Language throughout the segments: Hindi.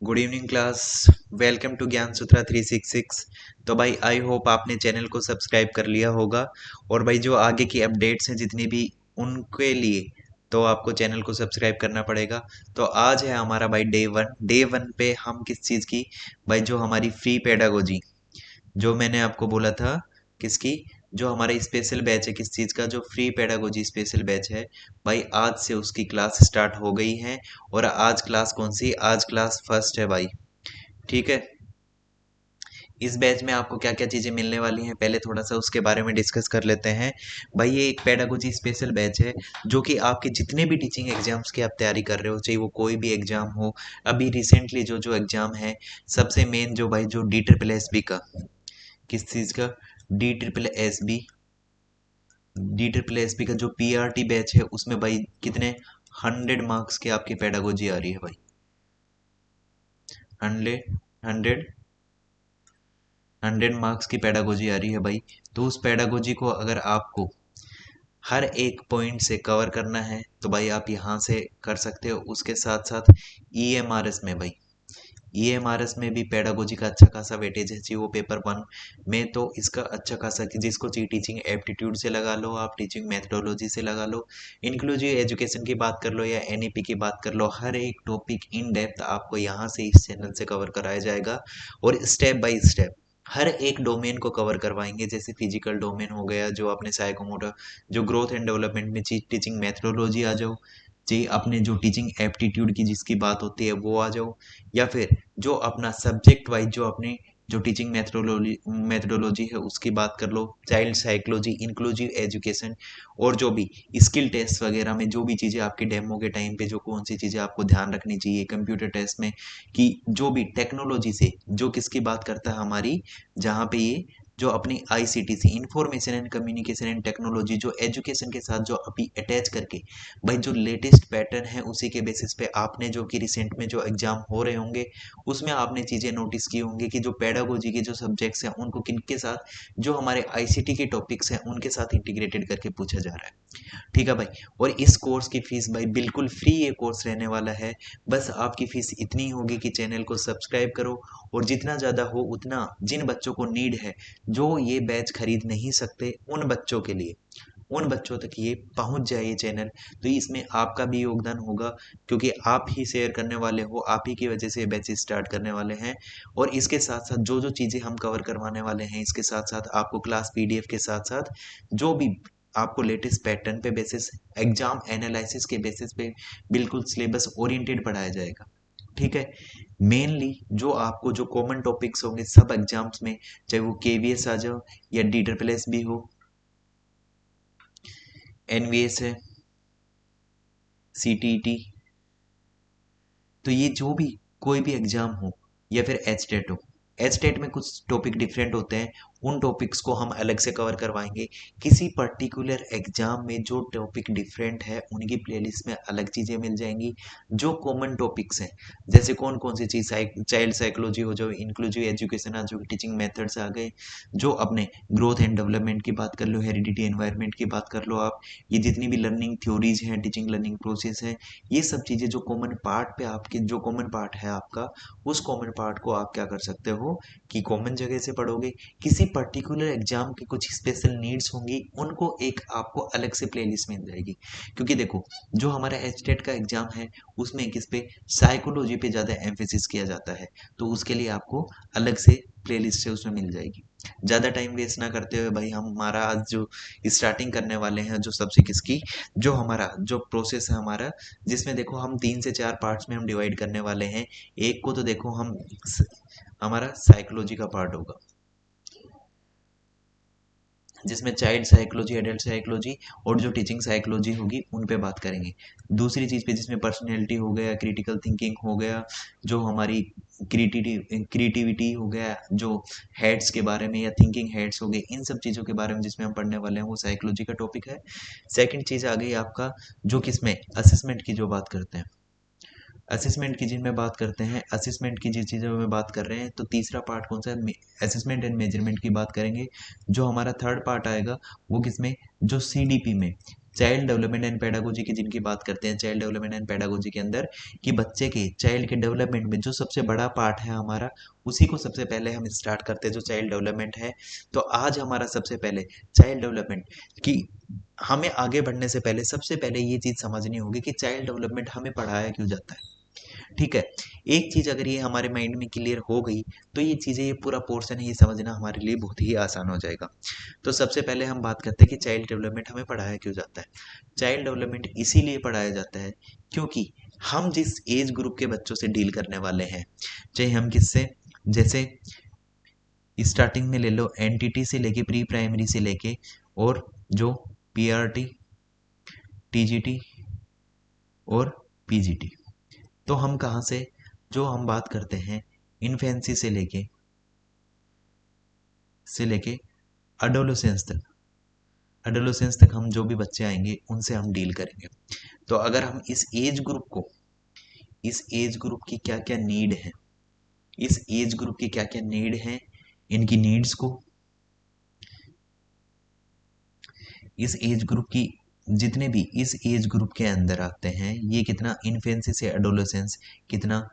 Good evening class. Welcome to Gyan Sutra 366। तो भाई आई होप आपने चैनल को सब्सक्राइब कर लिया होगा। और भाई जो आगे की अपडेट्स हैं जितनी भी, उनके लिए तो आपको चैनल को सब्सक्राइब करना पड़ेगा। तो आज है हमारा भाई डे वन पे हम किस चीज़ की, भाई जो हमारी फ्री पेडागोजी, जो मैंने आपको बोला था, किसकी, जो हमारा स्पेशल बैच है, किस चीज़ का, जो फ्री पेडागोजी स्पेशल बैच है, भाई आज से उसकी क्लास स्टार्ट हो गई है। और आज क्लास कौन सी, आज क्लास फर्स्ट है भाई। ठीक है। इस बैच में आपको क्या क्या चीज़ें मिलने वाली हैं, पहले थोड़ा सा उसके बारे में डिस्कस कर लेते हैं। भाई ये एक पेडागोजी स्पेशल बैच है, जो कि आपके जितने भी टीचिंग एग्जाम्स की आप तैयारी कर रहे हो, चाहे वो कोई भी एग्जाम हो। अभी रिसेंटली जो जो एग्जाम है, सबसे मेन जो भाई जो डी ट्रिपल एस बी का, किस चीज़ का, D triple S B, D triple S B का जो पी आर टी बैच है, उसमें भाई कितने 100 मार्क्स की आपकी पेडागोजी आ रही है भाई। 100 100 मार्क्स की पेडागोजी आ रही है भाई। तो उस पेडागोजी को अगर आपको हर एक पॉइंट से कवर करना है तो भाई आप यहाँ से कर सकते हो। उसके साथ साथ EMRS में भाई, EMRS में भी पेडागोजी का अच्छा खासा वेटेज है। वो पेपर 1 में तो इसका अच्छा खासा, कि जिसको चाहिए टीचिंग एप्टीट्यूड से लगा लो, आप टीचिंग मेथडोलॉजी से लगा लो, इंक्लूसिव एजुकेशन की बात कर लो या NEP की बात कर लो, हर एक टॉपिक इन डेप्थ आपको यहाँ से इस चैनल से कवर कराया जाएगा। और स्टेप बाय स्टेप हर एक डोमेन को कवर करवाएंगे। जैसे फिजिकल डोमेन हो गया, जो अपने साइकोमोटर, जो ग्रोथ एंड डेवलपमेंट में टीचिंग मेथडोलॉजी आ जाओ, जी अपने जो टीचिंग एप्टीट्यूड की जिसकी बात होती है वो आ जाओ, या फिर जो अपना सब्जेक्ट वाइज जो अपनी जो टीचिंग मेथडोलॉजी है उसकी बात कर लो, चाइल्ड साइकोलॉजी, इंक्लूसिव एजुकेशन, और जो भी स्किल टेस्ट वगैरह में जो भी चीज़ें आपके डेमो के टाइम पे जो कौन सी चीज़ें आपको ध्यान रखनी चाहिए कंप्यूटर टेस्ट में, कि जो भी टेक्नोलॉजी से जो किसकी बात करता है हमारी, जहाँ पे ये जो अपनी ICT information and communication and technology जो एजुकेशन के साथ जो अभी अटैच करके, भाई जो लेटेस्ट पैटर्न है उसी के बेसिस पे आपने जो कि रिसेंट में जो एग्जाम हो रहे होंगे, उसमें आपने चीज़ें नोटिस की होंगी कि जो पेडागोजी के जो सब्जेक्ट्स हैं उनको किनके साथ, जो हमारे ICT के टॉपिक्स हैं उनके साथ इंटीग्रेटेड करके पूछा जा रहा है। ठीक है भाई। और इस कोर्स की फीस भाई बिल्कुल फ्री ये कोर्स रहने वाला है। बस आपकी फीस इतनी होगी कि चैनल को सब्सक्राइब करो, और जितना ज़्यादा हो उतना, जिन बच्चों को नीड है, जो ये बैच खरीद नहीं सकते, उन बच्चों के लिए, उन बच्चों तक ये पहुंच जाए ये चैनल। तो इसमें आपका भी योगदान होगा, क्योंकि आप ही शेयर करने वाले हो, आप ही की वजह से ये बैच स्टार्ट करने वाले हैं। और इसके साथ साथ जो जो चीज़ें हम कवर करवाने वाले हैं, इसके साथ साथ आपको क्लास PDF के साथ साथ जो भी आपको लेटेस्ट पैटर्न पे बेसिस, एग्जाम एनालिसिस के बेसिस पे बिल्कुल सिलेबस ओरिएंटेड पढ़ाया जाएगा। ठीक है। मेनली जो आपको जो कॉमन टॉपिक्स होंगे सब एग्जाम्स में, चाहे वो KVS आ जाओ या DSSS भी हो, NVS है, CTET, तो ये जो भी कोई भी एग्जाम हो, या फिर HTET हो, HTET में कुछ टॉपिक डिफरेंट होते हैं, उन टॉपिक्स को हम अलग से कवर करवाएंगे। किसी पर्टिकुलर एग्जाम में जो टॉपिक डिफरेंट है उनकी प्लेलिस्ट में अलग चीज़ें मिल जाएंगी। जो कॉमन टॉपिक्स हैं, जैसे कौन कौन सी चीज़, चाइल्ड साइकोलॉजी हो जाओ, इंक्लूसिव एजुकेशन आ जाओ, टीचिंग मेथड्स आ गए, जो अपने ग्रोथ एंड डेवलपमेंट की बात कर लो, हेरिडिटी एनवायरनमेंट की बात कर लो आप, ये जितनी भी लर्निंग थ्योरीज हैं, टीचिंग लर्निंग प्रोसेस है, ये सब चीज़ें जो कॉमन पार्ट पे आपके, जो कॉमन पार्ट है आपका, उस कॉमन पार्ट को आप क्या कर सकते हो कि कॉमन जगह से पढ़ोगे। किसी पर्टिकुलर एग्जाम की कुछ स्पेशल नीड्स होंगी, उनको एक आपको अलग से प्लेलिस्ट मिल जाएगी। क्योंकि देखो, जो हमारा HTET का एग्जाम है उसमें किस पे, साइकोलॉजी पे ज़्यादा एम्फेसिस किया जाता है, तो उसके लिए आपको अलग से प्लेलिस्ट है उसमें मिल जाएगी। ज़्यादा टाइम वेस्ट ना करते हुए भाई, हम हमारा आज जो स्टार्टिंग करने वाले हैं, जो सबसे किसकी, जो हमारा जो प्रोसेस है हमारा, जिसमें देखो हम 3 से 4 पार्ट्स में हम डिवाइड करने वाले हैं। एक को तो देखो हम हमारा साइकोलॉजी का पार्ट होगा, जिसमें चाइल्ड साइकोलॉजी, एडल्ट साइकोलॉजी, और जो टीचिंग साइकोलॉजी होगी उन पे बात करेंगे। दूसरी चीज़ पे जिसमें पर्सनैलिटी हो गया, क्रिटिकल थिंकिंग हो गया, जो हमारी क्रिएटिविटी हो गया, जो हेड्स के बारे में या थिंकिंग हेड्स हो गए, इन सब चीज़ों के बारे में जिसमें हम पढ़ने वाले हैं वो साइकोलॉजी का टॉपिक है। सेकंड चीज़ आ गई आपका, जो किसमें असेसमेंट की जो बात करते हैं, असेसमेंट की जिनमें बात करते हैं, असेसमेंट की जिस चीज़ों में बात कर रहे हैं, तो तीसरा पार्ट कौन सा है, असेसमेंट एंड मेजरमेंट की बात करेंगे। जो हमारा थर्ड पार्ट आएगा वो किसमें, जो CDP में, चाइल्ड डेवलपमेंट एंड पेडागोजी की जिनकी बात करते हैं, चाइल्ड डेवलपमेंट एंड पेडागोजी के अंदर कि बच्चे के चाइल्ड के डेवलपमेंट में जो सबसे बड़ा पार्ट है हमारा, उसी को सबसे पहले हम स्टार्ट करते हैं, जो चाइल्ड डेवलपमेंट है। तो आज हमारा सबसे पहले चाइल्ड डेवलपमेंट की, हमें आगे बढ़ने से पहले सबसे पहले ये चीज़ समझनी होगी कि चाइल्ड डेवलपमेंट हमें पढ़ाया क्यों जाता है। ठीक है, एक चीज़ अगर ये हमारे माइंड में क्लियर हो गई तो ये चीज़ें, ये पूरा पोर्शन है, ये समझना हमारे लिए बहुत ही आसान हो जाएगा। तो सबसे पहले हम बात करते हैं कि चाइल्ड डेवलपमेंट हमें पढ़ाया क्यों जाता है। चाइल्ड डेवलपमेंट इसीलिए पढ़ाया जाता है क्योंकि हम जिस एज ग्रुप के बच्चों से डील करने वाले हैं, चाहे हम किससे, जैसे स्टार्टिंग में ले लो एनटीटी से लेके, प्री प्राइमरी से लेके, और जो पीआरटी, टीजीटी और पीजीटी, तो हम कहाँ से, जो हम बात करते हैं इन्फेंसी से लेके अडोलोसेंस तक, एडोलेसेंस तक हम जो भी बच्चे आएंगे उनसे हम डील करेंगे। तो अगर हम इस एज ग्रुप को, इस एज ग्रुप की क्या क्या नीड है, इस एज ग्रुप की क्या क्या नीड है, इनकी नीड्स को, इस एज ग्रुप की जितने भी इस एज ग्रुप के अंदर आते हैं, ये कितना इन्फेंसी से एडोलेसेंस, कितना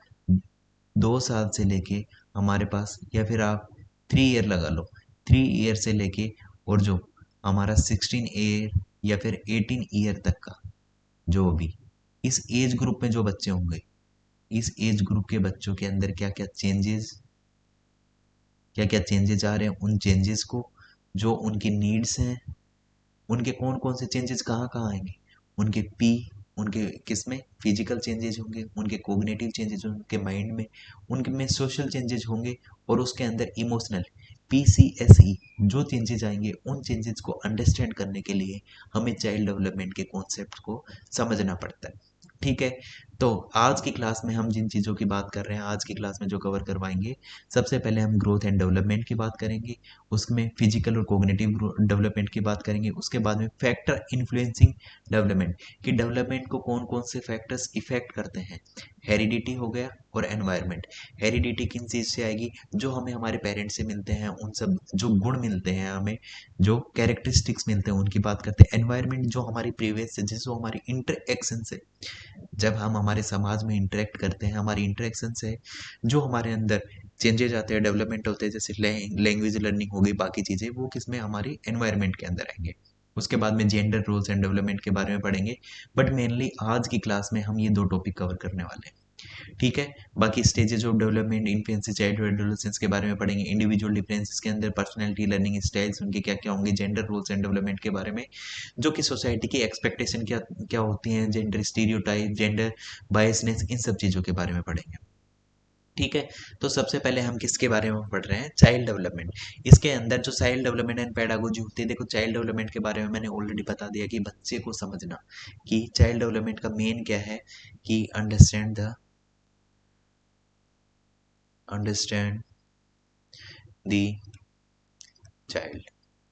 2 साल से लेके हमारे पास, या फिर आप 3 ईयर लगा लो, 3 ईयर से लेके और जो हमारा 16 ईयर या फिर 18 ईयर तक का, जो भी इस एज ग्रुप में जो बच्चे होंगे, इस एज ग्रुप के बच्चों के अंदर क्या क्या चेंजेस आ रहे हैं, उन चेंजेस को, जो उनकी नीड्स हैं, उनके कौन कौन से चेंजेस कहाँ कहाँ आएंगे, उनके पी, उनके किस में फिजिकल चेंजेस होंगे, उनके कोग्निटिव चेंजेस उनके माइंड में, उनके में सोशल चेंजेस होंगे, और उसके अंदर इमोशनल PCSE जो चेंजेस आएंगे, उन चेंजेस को अंडरस्टैंड करने के लिए हमें चाइल्ड डेवलपमेंट के कॉन्सेप्ट को समझना पड़ता है। ठीक है, तो आज की क्लास में हम जिन चीज़ों की बात कर रहे हैं, आज की क्लास में जो कवर करवाएंगे, सबसे पहले हम ग्रोथ एंड डेवलपमेंट की बात करेंगे, उसमें फिजिकल और कोग्निटिव डेवलपमेंट की बात करेंगे, उसके बाद में फैक्टर इन्फ्लुएंसिंग डेवलपमेंट, कि डेवलपमेंट को कौन कौन से फैक्टर्स इफेक्ट करते हैं, हेरिडिटी हो गया और एनवायरनमेंट। हेरिडिटी किन चीज़ से आएगी, जो हमें हमारे पेरेंट्स से मिलते हैं, उन सब जो गुण मिलते हैं हमें, जो कैरेक्टरिस्टिक्स मिलते हैं, उनकी बात करते हैं। एनवायरनमेंट जो हमारी प्रीवियस से, जो हमारी इंटरेक्शन से, जब हम हमारे समाज में इंटरेक्ट करते हैं, हमारी इंटरेक्शन से जो हमारे अंदर चेंजेज आते हैं, डेवलपमेंट होते हैं, जैसे लैंग्वेज लर्निंग हो गई, बाकी चीज़ें, वो किस में, हमारी एनवायरनमेंट के अंदर आएंगे। उसके बाद में जेंडर रोल्स एंड डेवलपमेंट के बारे में पढ़ेंगे, बट मेनली आज की क्लास में हम ये 2 टॉपिक कवर करने वाले हैं। ठीक है, बाकी stages of development, infancy, childhood, adolescence के बारे में पढ़ेंगे, इंडिविजुअल डिफरेंसेस के अंदर पर्सनैलिटी, लर्निंग स्टाइल्स उनके क्या क्या होंगे, जेंडर रोल्स एंड डेवलपमेंट के बारे में, जो कि सोसाइटी की एक्सपेक्टेशन क्या क्या होती हैं, जेंडर स्टीरियोटाइप, जेंडर बायसनेस, इन सब चीज़ों के बारे में पढ़ेंगे। ठीक है, तो सबसे पहले हम किसके बारे में पढ़ रहे हैं, चाइल्ड डेवलपमेंट। इसके अंदर जो चाइल्ड डेवलपमेंट एंड पेडागोजी होती है, देखो चाइल्ड डेवलपमेंट के बारे में मैंने ऑलरेडी बता दिया कि बच्चे को समझना, कि चाइल्ड डेवलपमेंट का मेन क्या है, कि अंडरस्टैंड दी चाइल्ड,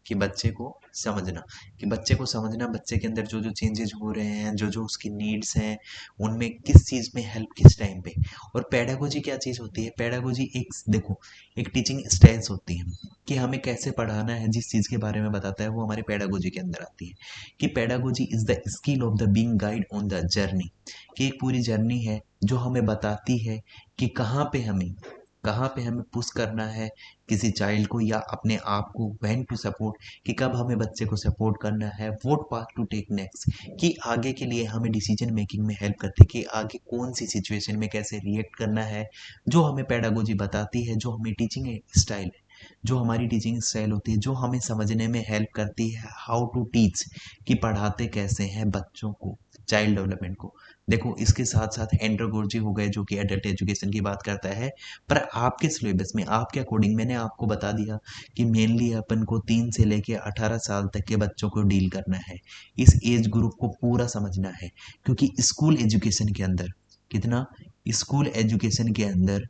कि बच्चे को समझना, कि बच्चे को समझना, बच्चे के अंदर जो जो चेंजेस हो रहे हैं, जो जो उसकी नीड्स हैं, उनमें किस चीज़ में हेल्प किस टाइम पे। और पेडागोजी क्या चीज़ होती है, पेडागोजी एक, देखो, एक टीचिंग स्टाइल्स होती है, कि हमें कैसे पढ़ाना है, जिस चीज़ के बारे में बताता है, वो हमारे पेडागोजी के अंदर आती है। कि pedagogy is the skill of the being guide on the journey, कि एक पूरी जर्नी है जो हमें बताती है कि कहाँ पे हमें पुश करना है किसी चाइल्ड को या अपने आप को, व्हेन टू सपोर्ट, कि कब हमें बच्चे को सपोर्ट करना है, what path to take next, कि आगे के लिए हमें डिसीजन मेकिंग में हेल्प करती है, कि आगे कौन सी सिचुएशन में कैसे रिएक्ट करना है, जो हमें पेडागोजी बताती है, जो हमें टीचिंग स्टाइल है, जो हमारी टीचिंग स्टाइल होती है, जो हमें समझने में हेल्प करती है, हाउ टू टीच, कि पढ़ाते कैसे हैं बच्चों को, चाइल्ड डेवलपमेंट को। देखो इसके साथ साथ एंड्रोगोजी हो गए, जो कि एडल्ट एजुकेशन की बात करता है, पर आपके सिलेबस में आपके अकॉर्डिंग मैंने आपको बता दिया कि मेनली अपन को 3 से लेके 18 साल तक के बच्चों को डील करना है, इस एज ग्रुप को पूरा समझना है, क्योंकि स्कूल एजुकेशन के अंदर, कितना, स्कूल एजुकेशन के अंदर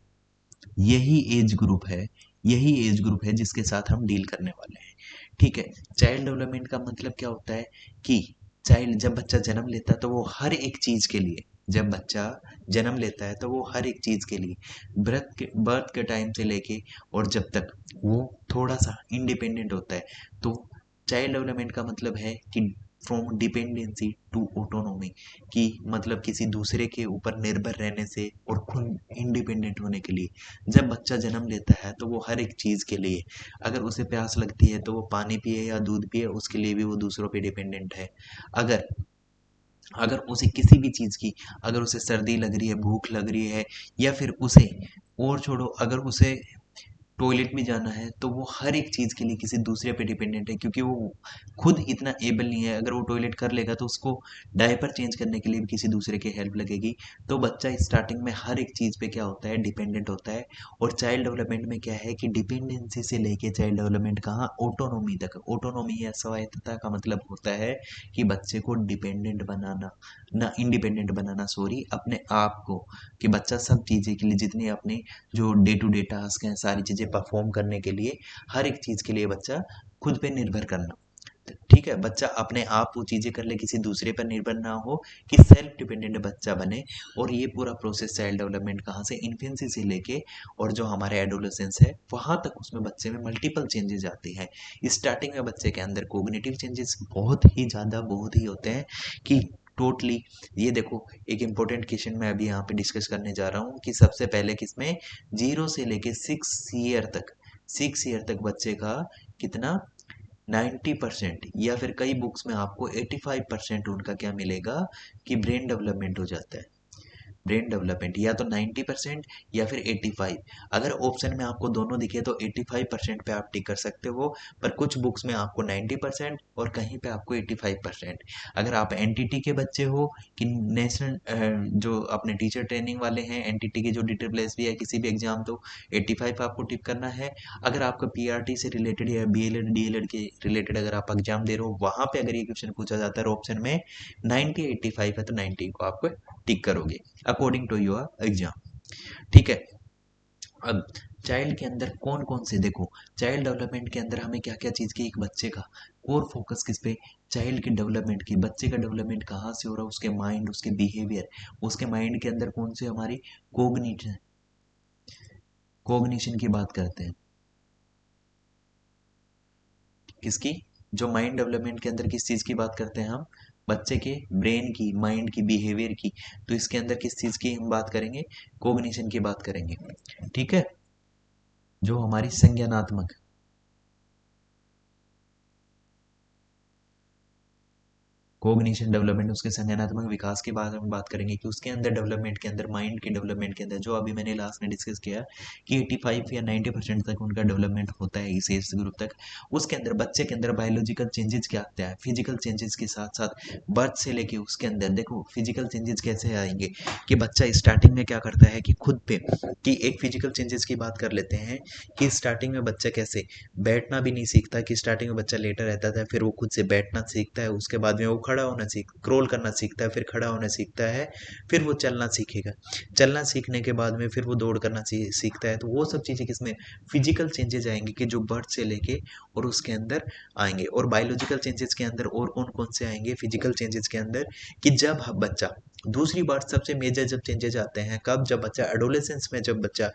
यही एज ग्रुप है, यही एज ग्रुप है जिसके साथ हम डील करने वाले हैं। ठीक है, चाइल्ड डेवलपमेंट का मतलब क्या होता है, कि चाइल्ड, जब बच्चा जन्म लेता है तो वो हर एक चीज के लिए, जब बच्चा जन्म लेता है तो वो हर एक चीज के लिए, बर्थ के टाइम से लेके और जब तक वो थोड़ा सा इंडिपेंडेंट होता है, तो चाइल्ड डेवलपमेंट का मतलब है कि फ्रॉम डिपेंडेंसी टू ऑटोनोमी, कि मतलब किसी दूसरे के ऊपर निर्भर रहने से और खुद इंडिपेंडेंट होने के लिए। जब बच्चा जन्म लेता है तो वो हर एक चीज़ के लिए, अगर उसे प्यास लगती है तो वो पानी पिए या दूध पिए, उसके लिए भी वो दूसरों पे डिपेंडेंट है। अगर अगर उसे किसी भी चीज़ की, अगर उसे सर्दी लग रही है, भूख लग रही है, या फिर उसे, और छोड़ो, अगर उसे टॉयलेट भी जाना है, तो वो हर एक चीज़ के लिए किसी दूसरे पे डिपेंडेंट है, क्योंकि वो खुद इतना एबल नहीं है। अगर वो टॉयलेट कर लेगा तो उसको डायपर चेंज करने के लिए भी किसी दूसरे की हेल्प लगेगी। तो बच्चा स्टार्टिंग में हर एक चीज़ पे क्या होता है, डिपेंडेंट होता है। और चाइल्ड डेवलपमेंट में क्या है कि डिपेंडेंसी से लेके चाइल्ड डेवलपमेंट कहाँ, ऑटोनोमी तक। ऑटोनोमी या स्वायत्तता का मतलब होता है कि बच्चे को डिपेंडेंट बनाना, ना इंडिपेंडेंट बनाना, सॉरी, अपने आप को, कि बच्चा सब चीज़ें के लिए, जितनी अपनी जो डे टू डे टास्क हैं, सारी चीज़ें परफॉर्म करने के लिए, हर एक चीज़ के लिए बच्चा खुद पे निर्भर करना। ठीक है, बच्चा अपने आप वो चीज़ें कर ले, किसी दूसरे पर निर्भर ना हो, कि सेल्फ डिपेंडेंट बच्चा बने। और ये पूरा प्रोसेस चाइल्ड डेवलपमेंट कहाँ से, इन्फेंसी से लेके और जो हमारे एडोलेसेंस है वहाँ तक, उसमें बच्चे में मल्टीपल चेंजेस आती हैं। स्टार्टिंग में बच्चे के अंदर कोग्निटिव चेंजेस बहुत ही ज़्यादा, बहुत ही होते हैं, कि टोटली, ये देखो, एक इम्पोर्टेंट क्वेश्चन मैं अभी यहाँ पे डिस्कस करने जा रहा हूँ, कि सबसे पहले किसमें, 0 से लेके 6 ईयर तक, 6 ईयर तक बच्चे का कितना, 90%, या फिर कई बुक्स में आपको 85% उनका क्या मिलेगा, कि ब्रेन डेवलपमेंट हो जाता है। ब्रेन डेवलपमेंट या तो 90% या फिर 85। अगर ऑप्शन में आपको दोनों दिखे तो 85% पे आप टिक कर सकते हो, पर कुछ बुक्स में आपको 90% और कहीं पे आपको 85%। अगर आप एनटीटी के बच्चे हो, कि नेशनल जो अपने टीचर ट्रेनिंग वाले हैं, एनटीटी की जो DSS भी है, किसी भी एग्जाम, तो 85 आपको टिक करना है। अगर आपका पीआरटी से रिलेटेड या बीएलएड डीएलएड के रिलेटेड अगर आप एग्जाम दे रहे हो, वहां पे अगर ये क्वेश्चन पूछा जाता है ऑप्शन में 90 85 है, तो 90 को आपको टिक करोगे अकॉर्डिंग टू योर एग्जाम। ठीक है। अब चाइल्ड के अंदर कौन कौन से, देखो, चाइल्ड डेवलपमेंट के अंदर हमें क्या क्या चीज़ की, एक बच्चे का कोर फोकस किस पे, चाइल्ड के डेवलपमेंट की, बच्चे का डेवलपमेंट कहाँ से हो रहा है, उसके माइंड, उसके बिहेवियर, उसके माइंड के अंदर कौन से हमारी कोग्निशन, कोग्निशन की बात करते हैं, किसकी, जो माइंड डेवलपमेंट के अंदर किस चीज़ की बात करते हैं हम, बच्चे के ब्रेन की, माइंड की, बिहेवियर की। तो इसके अंदर किस चीज़ की हम बात करेंगे, कोग्निशन की बात करेंगे। ठीक है, जो हमारी संज्ञानात्मक, कोग्निशन डेवलपमेंट, उसके संज्ञानात्मक विकास के बारे में बात करेंगे, कि उसके अंदर डेवलपमेंट के अंदर, माइंड के डेवलपमेंट के अंदर, जो अभी मैंने लास्ट में डिस्कस किया, कि 85 या 90% तक उनका डेवलपमेंट होता है इस एज ग्रुप तक। उसके अंदर बच्चे के अंदर बायोलॉजिकल चेंजेस क्या आते हैं, फिजिकल चेंजेस के साथ साथ बर्थ से लेके उसके अंदर, देखो फिजिकल चेंजेस कैसे आएंगे, कि बच्चा स्टार्टिंग में क्या करता है, कि खुद पे, कि एक फिजिकल चेंजेस की बात कर लेते हैं, कि स्टार्टिंग में बच्चा कैसे बैठना भी नहीं सीखता, कि स्टार्टिंग में बच्चा लेटा रहता था, फिर वो खुद से बैठना सीखता है, उसके बाद में वो खड़ा होना क्रोल करना सीखता है, फिर खड़ा होना सीखता है, फिर वो चलना सीखेगा। चलना सीखने के बाद में फिर वो दौड़ करना सीखता है। तो वो सब चीज़ें किसमें, फिजिकल चेंजेस आएंगे, कि जो बर्थ से लेके और उसके अंदर आएंगे। और बायोलॉजिकल चेंजेस के अंदर और कौन कौन से आएंगे फिजिकल चेंजेस के अंदर, कि जब बच्चा, दूसरी बात सबसे मेजर जब चेंजेस आते हैं कब, जब बच्चा एडोलेसेंस में, जब बच्चा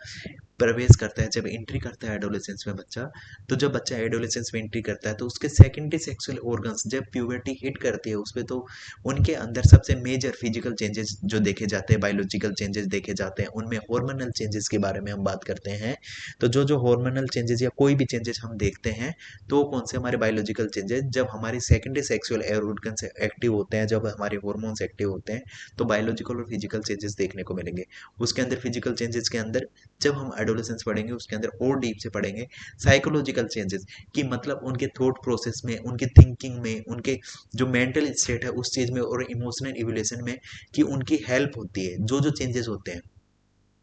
प्रवेश करता है, जब एंट्री करता है एडोलेसेंस में बच्चा, तो जब बच्चा एडोलेसेंस में एंट्री करता है तो उसके सेकेंडरी सेक्सुअल ऑर्गन्स जब प्यूबर्टी हिट करती है उसमें, तो उनके अंदर सबसे मेजर फिजिकल चेंजेस जो देखे जाते हैं, बायोलॉजिकल चेंजेस देखे जाते हैं, उनमें हार्मोनल चेंजेस के बारे में हम बात करते हैं। तो जो हार्मोनल चेंजेस या कोई भी चेंजेस हम देखते हैं, तो कौन से हमारे बायोलॉजिकल चेंजेस, जब हमारे सेकेंडरी सेक्सुअल ऑर्गन्स एक्टिव होते हैं, जब हमारे हार्मोन्स एक्टिव होते हैं, तो बायोलॉजिकल और फिजिकल चेंजेस देखने को मिलेंगे। उसके अंदर फिजिकल चेंजेस के अंदर जब हम एडोलेसेंस पढ़ेंगे उसके अंदर और डीप से पढ़ेंगे साइकोलॉजिकल चेंजेस, कि मतलब उनके थॉट प्रोसेस में, उनकी थिंकिंग में, उनके जो मेंटल स्टेट है उस चीज़ में, और इमोशनल इवोल्यूशन में, कि उनकी हेल्प होती है, जो जो चेंजेस होते हैं।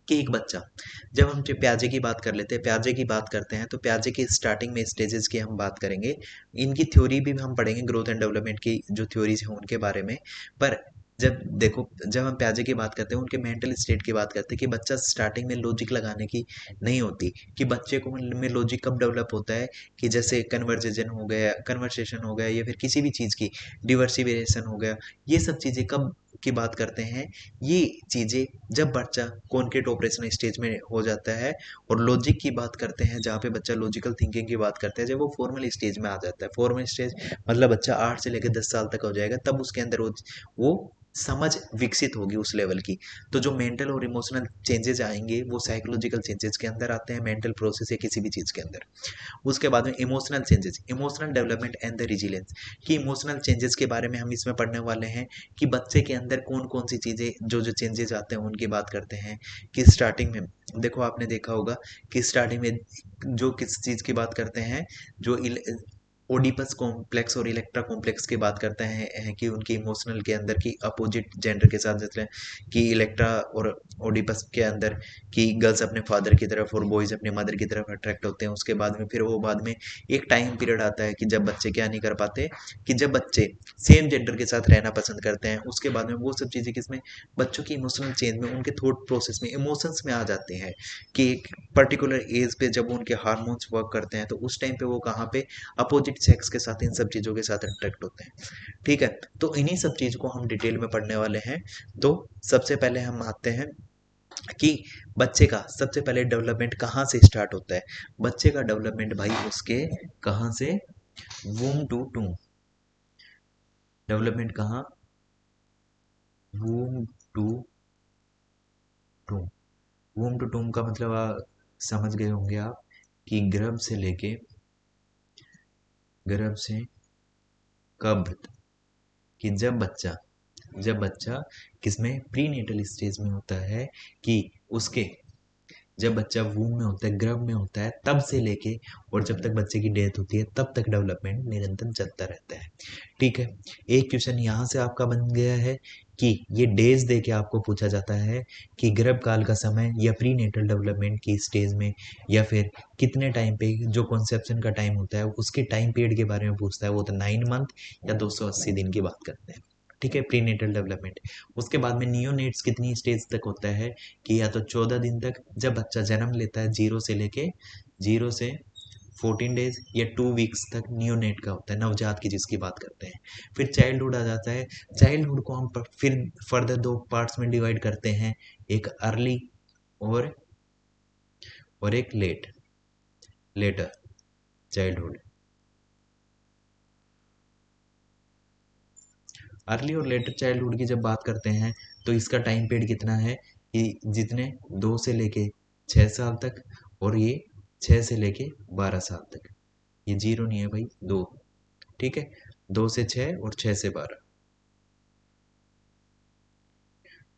कि एक बच्चा, जब हम प्याजे की बात कर लेते हैं, प्याजे की बात करते हैं, तो प्याजे की स्टार्टिंग में स्टेजेस की हम बात करेंगे। इनकी थ्योरी भी हम पढ़ेंगे, ग्रोथ एंड डेवलपमेंट की जो थ्योरीज हैं उनके बारे में। पर जब देखो, जब हम प्याजे की बात करते हैं, उनके मेंटल स्टेट की बात करते हैं, कि बच्चा स्टार्टिंग में लॉजिक लगाने की नहीं होती, कि बच्चे को में लॉजिक कब डेवलप होता है, कि जैसे कन्वर्सेशन हो गया या फिर किसी भी चीज़ की डिवर्सिफिकेशन हो गया, ये सब चीज़ें कब की बात करते हैं, ये चीज़ें जब बच्चा कॉन्क्रीट ऑपरेशनल स्टेज में हो जाता है, और लॉजिक की बात करते हैं जहाँ पे बच्चा लॉजिकल थिंकिंग की बात करते हैं जब वो फॉर्मल स्टेज में आ जाता है। फॉर्मल स्टेज मतलब बच्चा 8 से लेकर 10 साल तक हो जाएगा, तब उसके अंदर वो समझ विकसित होगी उस लेवल की। तो जो मेंटल और इमोशनल चेंजेस आएंगे वो साइकोलॉजिकल चेंजेस के अंदर आते हैं, मेंटल प्रोसेस या किसी भी चीज़ के अंदर। उसके बाद में emotional changes, emotional development and the resilience, कि इमोशनल चेंजेस के बारे में हम इसमें पढ़ने वाले हैं कि बच्चे के अंदर कौन कौन सी चीज़ें जो जो चेंजेस आते हैं उनकी बात करते हैं। कि स्टार्टिंग में देखो आपने देखा होगा कि स्टार्टिंग में जो किस चीज़ की बात करते हैं, जो ओडिपस कॉम्प्लेक्स और इलेक्ट्रा कॉम्प्लेक्स की बात करते हैं कि उनकी इमोशनल के अंदर की अपोजिट जेंडर के साथ, जैसे कि इलेक्ट्रा और ओडिपस के अंदर कि गर्ल्स अपने फादर की तरफ और बॉयज अपने मदर की तरफ अट्रैक्ट होते हैं। उसके बाद में फिर वो बाद में एक टाइम पीरियड आता है कि जब बच्चे क्या नहीं कर पाते, कि जब बच्चे सेम जेंडर के साथ रहना पसंद करते हैं। उसके बाद में वो सब चीज़ें किसमें, बच्चों की इमोशनल चेंज में, उनके थॉट प्रोसेस में, इमोशंस में आ जाते हैं कि एक पर्टिकुलर एज पे जब उनके हार्मोन्स वर्क करते हैं तो उस टाइम पे वो कहाँ पे अपोजिट सेक्स के साथ इन सब चीज़ों के साथ अट्रैक्ट होते हैं। ठीक है, तो इन्हीं सब चीज़ को हम डिटेल में पढ़ने वाले हैं। तो सबसे पहले हम आते हैं कि बच्चे का सबसे पहले डेवलपमेंट कहाँ से स्टार्ट होता है। बच्चे का डेवलपमेंट भाई उसके कहाँ से, वूम टू टूम। डेवलपमेंट कहाँ, वूम टू टूम। वूम टू टूम का मतलब समझ गए होंगे आप कि गर्भ से कब, कि जब बच्चा किसमें, प्रीनेटल स्टेज में होता है, कि उसके जब बच्चा वूम में होता है, गर्भ में होता है, तब से लेके और जब तक बच्चे की डेथ होती है तब तक डेवलपमेंट निरंतर चलता रहता है। ठीक है, एक क्वेश्चन यहाँ से आपका बन गया है कि ये डेज दे के आपको पूछा जाता है कि गर्भ काल का समय या प्री नेटल डेवलपमेंट की स्टेज में, या फिर कितने टाइम पे जो कॉन्सेप्शन का टाइम होता है उसके टाइम पीरियड के बारे में पूछता है, वो तो 9 मंथ या 280 दिन की बात करते हैं। ठीक है, प्री नेटल डेवलपमेंट। उसके बाद में नियोनेट्स कितनी स्टेज तक होता है, कि या तो 14 दिन तक जब बच्चा जन्म लेता है, जीरो से 14 डेज या 2 वीक्स तक नियोनेट का होता है, नवजात की जिसकी बात करते हैं। फिर चाइल्डहुड आ जाता है। चाइल्डहुड को हम फिर फर्दर 2 पार्ट्स में डिवाइड करते हैं, एक अर्ली और एक लेटर चाइल्डहुड। अर्ली और लेटर चाइल्डहुड की जब बात करते हैं तो इसका टाइम पीरियड कितना है, कि जितने 2 से लेके 6 साल तक, और ये 6 से लेके 12 साल तक। ये जीरो नहीं है भाई, 2। ठीक है, 2 से 6 और 6 से 12।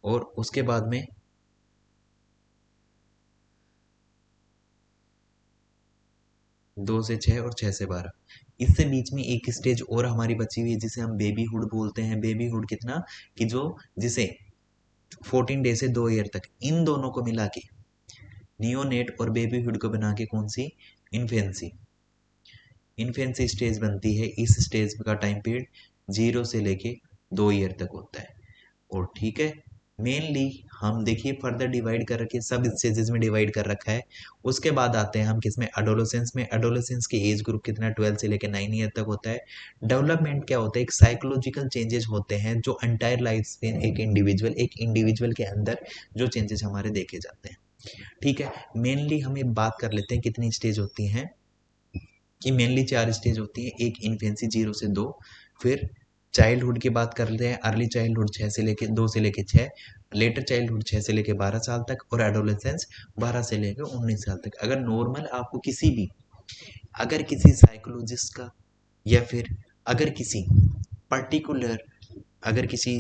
और उसके बाद में 2 से 6 और 6 से 12, इससे बीच में एक स्टेज और हमारी बची हुई है जिसे हम बेबीहुड बोलते हैं। बेबीहुड कितना, कि जो जिसे 14 डे से 2 ईयर तक, इन दोनों को मिला के नियोनेट और बेबीहुड को बना के कौन सी, इन्फेंसी। इन्फेंसी स्टेज बनती है। इस स्टेज का टाइम पीरियड 0 से लेके 2 ईयर तक होता है। और ठीक है, मेनली हम देखिए फर्दर डिवाइड कर रखे, सब स्टेजेस में डिवाइड कर रखा है। उसके बाद आते हैं हम किसमें, एडोलेसेंस में। एडोलेसेंस के एज ग्रुप कितना, 12 से लेकर 9 ईयर तक होता है। डेवलपमेंट क्या होता है, एक साइकोलॉजिकल चेंजेस होते हैं जो एंटायर लाइफ स्पेन एक इंडिविजुअल के अंदर जो चेंजेस हमारे देखे जाते हैं। ठीक है, मेनली हम ये बात कर लेते हैं कितनी स्टेज होती हैं, कि मेनली 4 स्टेज होती है। एक इन्फेंसी 0 से 2, फिर चाइल्डहुड की बात कर लेते हैं। अर्ली चाइल्डहुड 2 से लेके 6, लेटर चाइल्डहुड 6 से लेके 12 साल तक, और एडोलेसेंस 12 से लेकर 19 साल तक। अगर नॉर्मल आपको अगर किसी साइकोलॉजिस्ट का, या फिर अगर किसी पर्टिकुलर, अगर किसी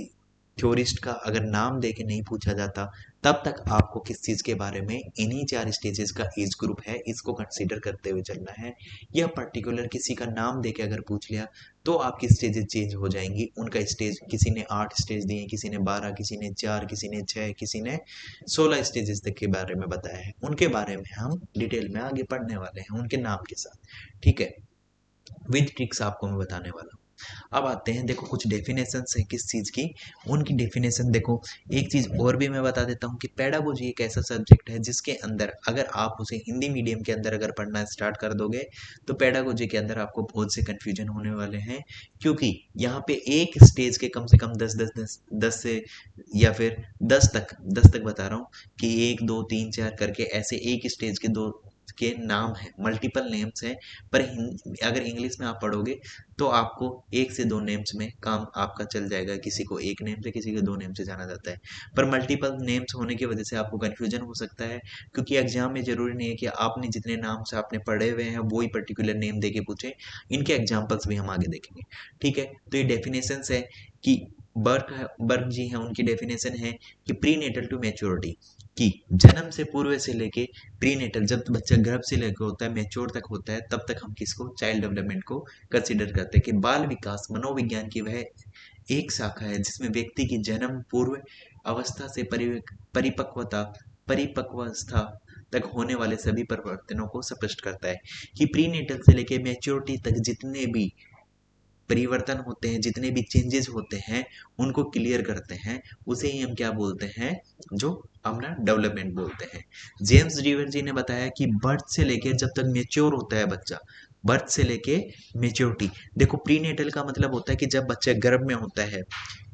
थ्योरिस्ट का अगर नाम दे के नहीं पूछा जाता, तब तक आपको किस चीज़ के बारे में, इन्हीं 4 स्टेजेस का एज ग्रुप है, इसको कंसीडर करते हुए चलना है। या पर्टिकुलर किसी का नाम दे के अगर पूछ लिया तो आपकी स्टेजेस चेंज हो जाएंगी। उनका स्टेज, किसी ने 8 स्टेज दिए, किसी ने 12, किसी ने 4, किसी ने 6, किसी ने 16 स्टेजेस तक के बारे में बताया है। उनके बारे में हम डिटेल में आगे पढ़ने वाले हैं, उनके नाम के साथ। ठीक है, विद ट्रिक्स आपको मैं बताने वाला हूँ। अब आते हैं, देखो कुछ डेफिनेशन है किस चीज़ की, उनकी डेफिनेशन देखो। एक चीज़ और भी मैं बता देता हूँ कि पेडागोजी एक ऐसा सब्जेक्ट है जिसके अंदर अगर आप उसे हिंदी मीडियम के अंदर अगर पढ़ना स्टार्ट कर दोगे तो पेडागोजी के अंदर आपको बहुत से कन्फ्यूजन होने वाले हैं, क्योंकि यहाँ पे एक स्टेज के कम से कम 10 से या फिर 10 तक बता रहा हूँ कि 1 2 3 4 करके ऐसे एक स्टेज के दो के नाम है, मल्टीपल नेम्स हैं। पर अगर इंग्लिश में आप पढ़ोगे तो आपको 1 से 2 नेम्स में काम आपका चल जाएगा, किसी को एक नेम से किसी को 2 नेम से जाना जाता है। पर मल्टीपल नेम्स होने की वजह से आपको कन्फ्यूजन हो सकता है, क्योंकि एग्जाम में जरूरी नहीं है कि आपने जितने नाम से आपने पढ़े हुए हैं वो ही पर्टिकुलर नेम दे के पूछे। इनके एग्जाम्पल्स भी हम आगे देखेंगे। ठीक है, तो ये डेफिनेशंस है कि बर्ग जी हैं, उनकी डेफिनेशन है कि प्री नेटल टू मैच्योरिटी, कि जन्म से पूर्व से लेके प्री नेटल, जब बच्चा गर्भ से लेकर होता है मैच्योर तक होता है, तब तक हम किसको, चाइल्ड डेवलपमेंट को कंसिडर करते हैं कि बाल विकास मनोविज्ञान की वह एक शाखा है जिसमें व्यक्ति की जन्म पूर्व अवस्था से परिपक्वता परिपक्वावस्था तक होने वाले सभी परिवर्तनों को स्पष्ट करता है। कि प्रीनेटल से लेके मैच्योरिटी तक जितने भी परिवर्तन होते हैं, जितने भी चेंजेस होते हैं, उनको क्लियर करते हैं, उसे ही हम क्या बोलते हैं, जो अपना डेवलपमेंट बोलते हैं। जेम्स रिवर जी ने बताया कि बर्थ से लेके जब तक मेच्योर होता है बच्चा, बर्थ से लेके मेच्योरिटी, देखो प्रीनेटल का मतलब होता है कि जब बच्चा गर्भ में होता है,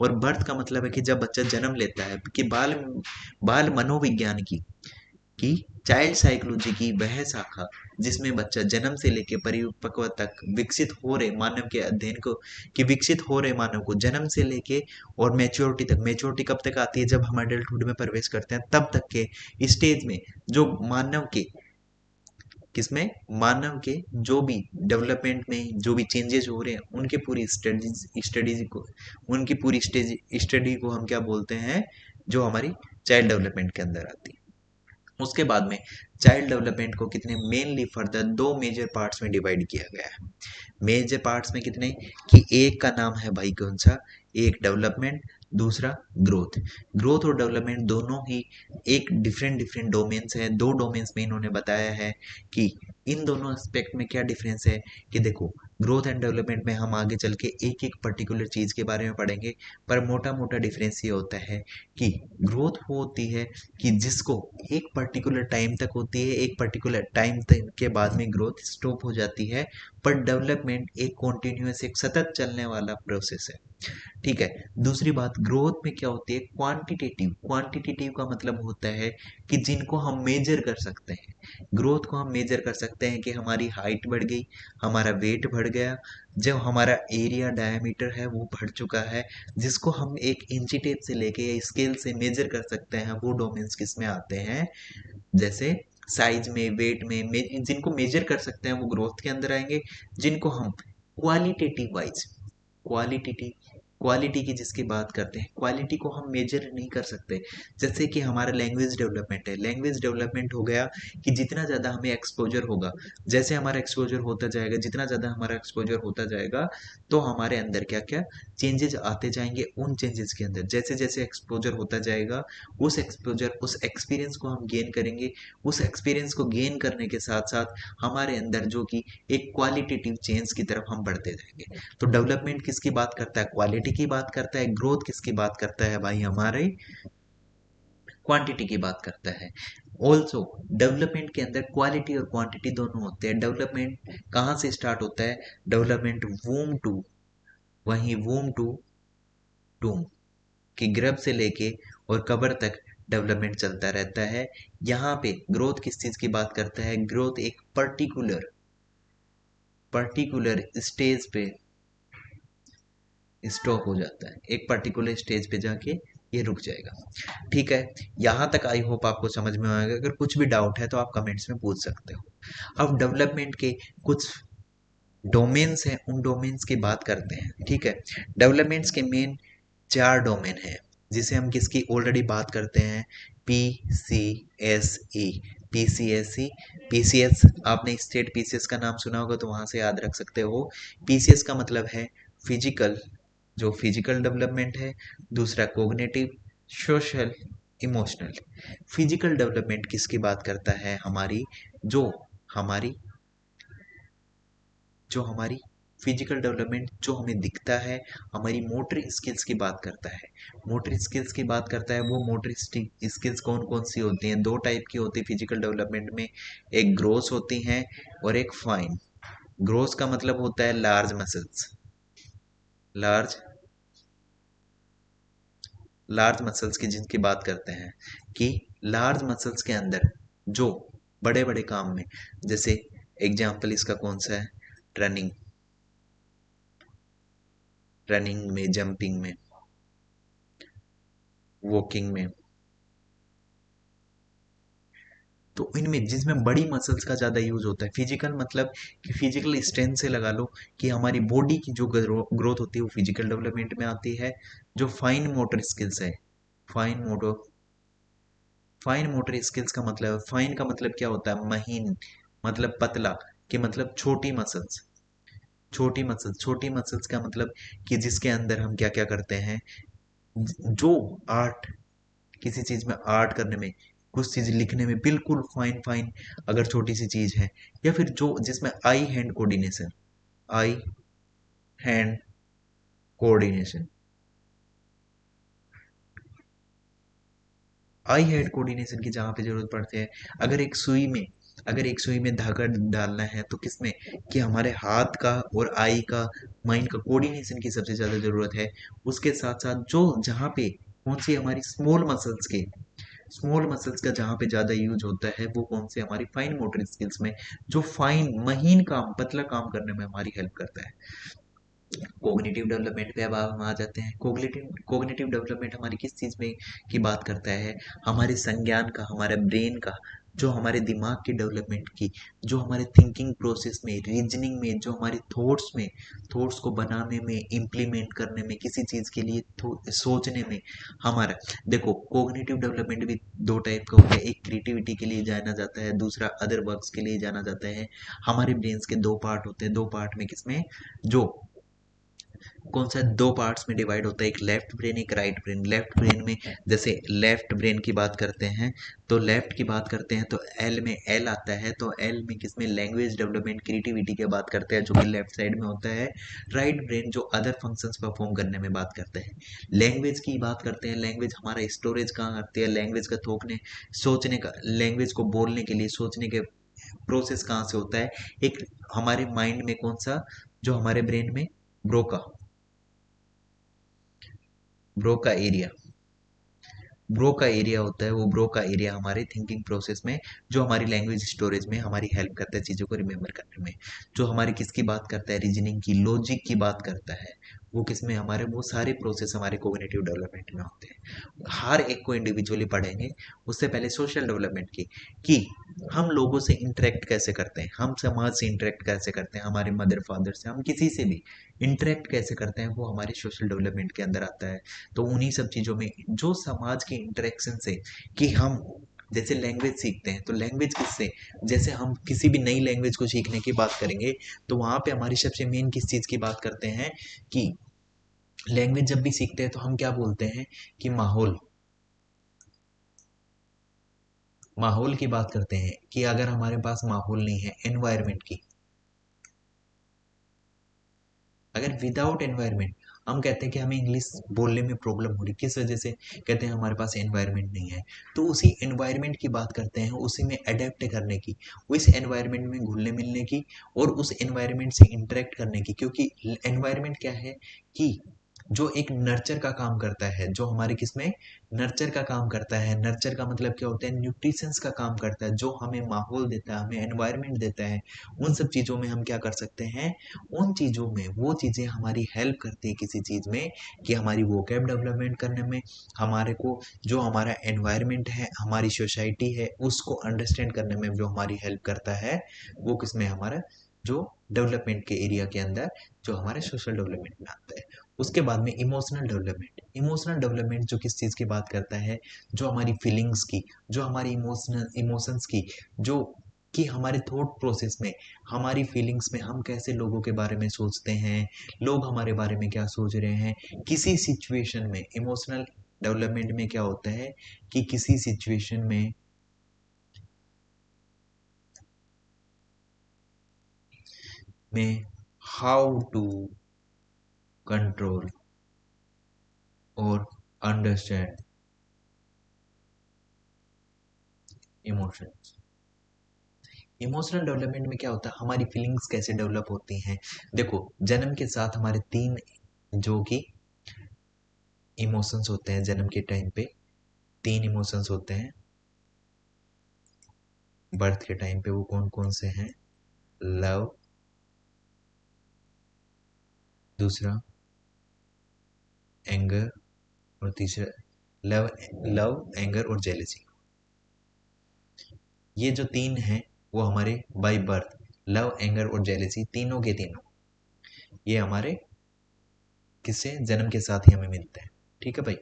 और बर्थ का मतलब है कि जब बच्चा जन्म लेता है, कि बाल बाल मनोविज्ञान की चाइल्ड साइकोलॉजी की वह शाखा जिसमें बच्चा जन्म से लेकर परिपक्व तक विकसित हो रहे मानव के अध्ययन को, कि विकसित हो रहे मानव को जन्म से लेके और मैच्योरिटी तक, मैच्योरिटी कब तक आती है, जब हम अडल्टहुड में प्रवेश करते हैं, तब तक के स्टेज में जो मानव के, किसमें, मानव के जो भी डेवलपमेंट में जो भी चेंजेस हो रहे हैं, उनके पूरी स्टडीज को, उनकी पूरी स्टडी को हम क्या बोलते हैं, जो हमारी चाइल्ड डेवलपमेंट के अंदर आती है। उसके बाद में चाइल्ड डेवलपमेंट को कितने मेनली फर्दर 2 मेजर पार्ट्स में डिवाइड किया गया है। मेजर पार्ट्स में कितने, कि एक का नाम है भाई कौन सा, एक डेवलपमेंट, दूसरा ग्रोथ। ग्रोथ और डेवलपमेंट दोनों ही एक डिफरेंट डिफरेंट डोमेन्स हैं, 2 डोमेन्स में इन्होंने बताया है कि इन दोनों एस्पेक्ट में क्या डिफरेंस है। कि देखो ग्रोथ एंड डेवलपमेंट में हम आगे चल के एक एक पर्टिकुलर चीज़ के बारे में पढ़ेंगे, पर मोटा मोटा डिफरेंस ये होता है कि ग्रोथ वो होती है कि जिसको एक पर्टिकुलर टाइम तक होती है, एक पर्टिकुलर टाइम तक के बाद में ग्रोथ स्टॉप हो जाती है। पर डेवलपमेंट एक कॉन्टिन्यूस, एक सतत चलने वाला प्रोसेस है। ठीक है, दूसरी बात, ग्रोथ में क्या होती है, क्वांटिटेटिव। क्वांटिटेटिव का मतलब होता है कि जिनको हम मेजर कर सकते हैं, ग्रोथ को हम मेजर कर सकते हैं कि हमारी हाइट बढ़ गई, हमारा वेट बढ़ गया, जब हमारा एरिया डायमीटर है वो बढ़ चुका है, जिसको हम एक इंची टेप से लेके या स्केल से मेजर कर सकते हैं, वो डोमेन्स किस में आते हैं, जैसे साइज में, वेट में, जिनको मेजर कर सकते हैं वो ग्रोथ के अंदर आएंगे। जिनको हम क्वालिटेटिव वाइज, क्वालिटेटिव क्वालिटी की जिसकी बात करते हैं, क्वालिटी को हम मेजर नहीं कर सकते। जैसे कि हमारा लैंग्वेज डेवलपमेंट है, लैंग्वेज डेवलपमेंट हो गया कि जितना ज़्यादा हमें एक्सपोजर होगा, जैसे हमारा एक्सपोजर होता जाएगा, जितना ज़्यादा हमारा एक्सपोजर होता जाएगा, तो हमारे अंदर क्या क्या चेंजेस आते जाएंगे। उन चेंजेस के अंदर जैसे जैसे एक्सपोजर होता जाएगा, उस एक्सपोजर, उस एक्सपीरियंस को हम गेन करेंगे। उस एक्सपीरियंस को गेन करने के साथ साथ हमारे अंदर जो कि एक क्वालिटेटिव चेंज की तरफ हम बढ़ते जाएंगे। तो डेवलपमेंट किसकी बात करता है, क्वालिटी की बात करता है। ग्रोथ किसकी बात करता है भाई, हमारे क्वांटिटी की बात करता है। ऑल्सो डेवलपमेंट के अंदर क्वालिटी और क्वांटिटी दोनों होते हैं। डेवलपमेंट कहाँ से स्टार्ट होता है, डेवलपमेंट वूम टू, वहीं वूम टू टूम, कि गर्भ से लेके और कब्र तक डेवलपमेंट चलता रहता है। यहाँ पे ग्रोथ किस चीज़ की बात करता है, ग्रोथ एक पर्टिकुलर पर्टिकुलर स्टेज पे स्टॉप हो जाता है, एक पर्टिकुलर स्टेज पे जाके ये रुक जाएगा। ठीक है, यहाँ तक आई होप आपको समझ में आएगा। अगर कुछ भी डाउट है तो आप कमेंट्स में पूछ सकते हो। अब डेवलपमेंट के कुछ डोमेन्स हैं, उन डोमेन्स की बात करते हैं। ठीक है, डेवलपमेंट्स के मेन 4 डोमेन है, जिसे हम किसकी ऑलरेडी बात करते हैं, P C S E. P C S E, P C S आपने स्टेट पी सी एस का नाम सुना होगा तो वहाँ से याद रख सकते हो। पी सी एस का मतलब है फिजिकल, जो फिजिकल डेवलपमेंट है। दूसरा cognitive, social, emotional. Physical development किसकी बात करता है, हमारी जो हमारी जो हमारी फिजिकल डेवलपमेंट जो हमें दिखता है हमारी मोटर स्किल्स की बात करता है। मोटर स्किल्स की बात करता है, वो मोटर स्किल्स कौन कौन सी होती हैं? दो टाइप की होती है फिजिकल डेवलपमेंट में, एक ग्रोस होती हैं और एक फाइन। ग्रोस का मतलब होता है large muscles, large large muscles की जिनकी बात करते हैं कि लार्ज मसल्स के अंदर जो बड़े बड़े काम में, जैसे एग्जाम्पल इसका कौन सा है? रनिंग, रनिंग में, जंपिंग में, वॉकिंग में, तो इनमें जिसमें बड़ी मसल्स का ज़्यादा यूज होता है। फिजिकल मतलब कि फिजिकल स्ट्रेंथ से लगा लो कि हमारी बॉडी की जो ग्रोथ होती है वो फिजिकल डेवलपमेंट में आती है। जो फाइन मोटर स्किल्स है, fine motor fine motor skills का मतलब, फाइन का मतलब क्या होता है? महीन, मतलब पतला, कि मतलब छोटी मसल्स। छोटी मसल्स का मतलब कि जिसके अंदर हम क्या क्या करते हैं, जो आर्ट, किसी चीज में आर्ट करने में, कुछ चीज लिखने में बिल्कुल फाइन फाइन अगर छोटी सी चीज है, या फिर जो जिसमें आई हैंड कोऑर्डिनेशन, आई हैंड कोऑर्डिनेशन, आई हैंड कोऑर्डिनेशन की जहाँ पे जरूरत पड़ती है। अगर एक सुई में अगर एक सुई में धागा डालना है तो किसमें, कि हमारे हाथ का और आई का, माइंड का कोऑर्डिनेशन की सबसे ज्यादा जरूरत है। उसके साथ साथ जो जहाँ पे कौन सी हमारी स्मॉल मसल्स का जहाँ पे ज्यादा यूज होता है वो कौन से, हमारी फाइन मोटर स्किल्स में, जो फाइन महीन काम, पतला काम करने में हमारी हेल्प करता है। कोग्निटिव डेवलपमेंट पे अब हम आ जाते हैं। कोग्निटिव डेवलपमेंट हमारी किस चीज़ में की बात करता है? हमारे संज्ञान का, हमारे ब्रेन का, जो हमारे दिमाग की डेवलपमेंट की, जो हमारे थिंकिंग प्रोसेस में, रीजनिंग में, जो हमारे थॉट्स में, थॉट्स को बनाने में, इम्प्लीमेंट करने में, किसी चीज़ के लिए सोचने में हमारा, देखो कोग्निटिव डेवलपमेंट भी दो टाइप का होता है। एक क्रिएटिविटी के लिए जाना जाता है, दूसरा अदर वर्क्स के लिए जाना जाता है। हमारे ब्रेन्स के दो पार्ट होते हैं, दो पार्ट में किसमें, जो कौन सा, दो पार्ट्स में डिवाइड होता है, एक लेफ्ट ब्रेन एक राइट ब्रेन। लेफ्ट ब्रेन में, जैसे लेफ्ट ब्रेन की बात करते हैं तो लेफ्ट की बात करते हैं तो एल में एल आता है, तो एल में किसमें, लैंग्वेज डेवलपमेंट, क्रिएटिविटी की बात करते हैं जो कि लेफ्ट साइड में होता है। राइट ब्रेन जो अदर फंक्शंस परफॉर्म करने में बात करते हैं। लैंग्वेज की बात करते हैं, लैंग्वेज हमारा स्टोरेज कहाँ करती है, लैंग्वेज का थोकने, सोचने का, लैंग्वेज को बोलने के लिए सोचने के प्रोसेस कहाँ से होता है? एक हमारे माइंड में कौन सा, जो हमारे ब्रेन में Broca Broca area Broca area होता है, वो ब्रोका एरिया हमारे थिंकिंग प्रोसेस में, जो हमारी लैंग्वेज स्टोरेज में हमारी हेल्प करता है चीज़ों को रिमेम्बर करने में। जो हमारी किसकी बात करता है, रीजनिंग की, लॉजिक की बात करता है, वो किसमें, हमारे वो सारे प्रोसेस हमारे कोग्निटिव डेवलपमेंट में होते हैं। हर एक को इंडिविजुअली पढ़ेंगे। उससे पहले सोशल डेवलपमेंट की, कि हम लोगों से इंटरेक्ट कैसे करते हैं, हम समाज से इंटरेक्ट कैसे करते हैं, हमारे मदर फादर से, हम किसी से भी इंटरेक्ट कैसे करते हैं, वो हमारे सोशल डेवलपमेंट के अंदर आता है। तो उन्हीं सब चीज़ों में, जो समाज के इंटरेक्शन से, कि हम जैसे लैंग्वेज सीखते हैं तो लैंग्वेज किससे, जैसे हम किसी भी नई लैंग्वेज को सीखने की बात करेंगे तो वहाँ पे हमारी सबसे मेन किस चीज़ की बात करते हैं, कि लैंग्वेज जब भी सीखते हैं तो हम क्या बोलते हैं, कि माहौल, माहौल की बात करते हैं, कि अगर हमारे पास माहौल नहीं है, एनवायरनमेंट की, अगर विदाउट एनवायरनमेंट, हम कहते हैं कि हमें इंग्लिश बोलने में प्रॉब्लम हो रही, किस वजह से, कहते हैं हमारे पास एनवायरनमेंट नहीं है। तो उसी एनवायरनमेंट की बात करते हैं, उसी में अडेप्ट करने की, उस एनवायरनमेंट में घुलने मिलने की, और उस एनवायरनमेंट से इंटरेक्ट करने की, क्योंकि एनवायरनमेंट क्या है, कि जो एक नर्चर का काम करता है, जो हमारे किसमें नर्चर का काम करता है। नर्चर का मतलब क्या होता है, न्यूट्रिशंस का काम करता है, जो हमें माहौल देता है, हमें एनवायरनमेंट देता है। उन सब चीज़ों में हम क्या कर सकते हैं, उन चीज़ों में वो चीज़ें हमारी हेल्प करती है किसी चीज़ में, कि हमारी वोकैब डेवलपमेंट करने में, हमारे को जो हमारा एनवायरनमेंट है, हमारी सोसाइटी है, उसको अंडरस्टैंड करने में जो हमारी हेल्प करता है, वो किसमें, हमारा जो डेवलपमेंट के एरिया के अंदर, जो हमारे सोशल डेवलपमेंट में आता है। उसके बाद में इमोशनल डेवलपमेंट जो किस चीज़ की बात करता है, जो हमारी फीलिंग्स की, जो हमारी इमोशंस की, जो कि हमारे थॉट प्रोसेस में, हमारी फीलिंग्स में, हम कैसे लोगों के बारे में सोचते हैं, लोग हमारे बारे में क्या सोच रहे हैं, किसी सिचुएशन में। इमोशनल डेवलपमेंट में क्या होता है, कि किसी सिचुएशन में हाउ टू कंट्रोल और अंडरस्टैंड इमोशंस। इमोशनल डेवलपमेंट में क्या होता है, हमारी फीलिंग्स कैसे डेवलप होती हैं। देखो, जन्म के साथ हमारे तीन जो कि इमोशंस होते हैं, जन्म के टाइम पे तीन इमोशंस होते हैं। बर्थ के टाइम पे वो कौन कौन से हैं? लव, दूसरा एंगर, और तीसरा लव। लव, एंगर और जेलेसी। ये जो तीन हैं वो हमारे बाय बर्थ, लव, एंगर और जेलेसी, तीनों के तीनों ये हमारे किससे, जन्म के साथ ही हमें मिलते हैं। ठीक है भाई।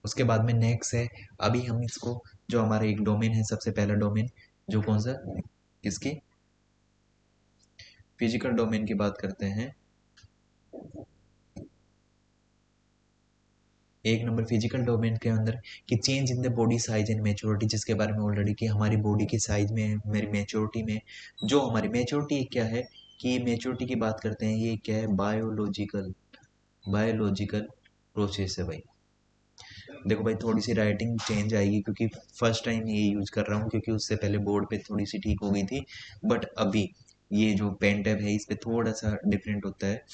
उसके बाद में नेक्स्ट है, अभी हम इसको, जो हमारा एक डोमेन है, सबसे पहला डोमेन जो कौन सा, किसकी, फिजिकल डोमेन की बात करते हैं। एक नंबर फिजिकल डोमेन के अंदर कि change in the body size and maturity, जिसके बारे में ऑलरेडी कि हमारी बॉडी की साइज में, मेरी मैच्योरिटी में, जो हमारी मैच्योरिटी क्या है, कि मैच्योरिटी की बात करते हैं, ये क्या है, बायोलॉजिकल, बायोलॉजिकल प्रोसेस है भाई। देखो भाई, थोड़ी सी राइटिंग चेंज आएगी क्योंकि फर्स्ट टाइम ये यूज कर रहा हूँ, क्योंकि उससे पहले बोर्ड पे थोड़ी सी ठीक हो गई थी, बट अभी ये जो पेन टैब है इस पे थोड़ा सा डिफरेंट होता है।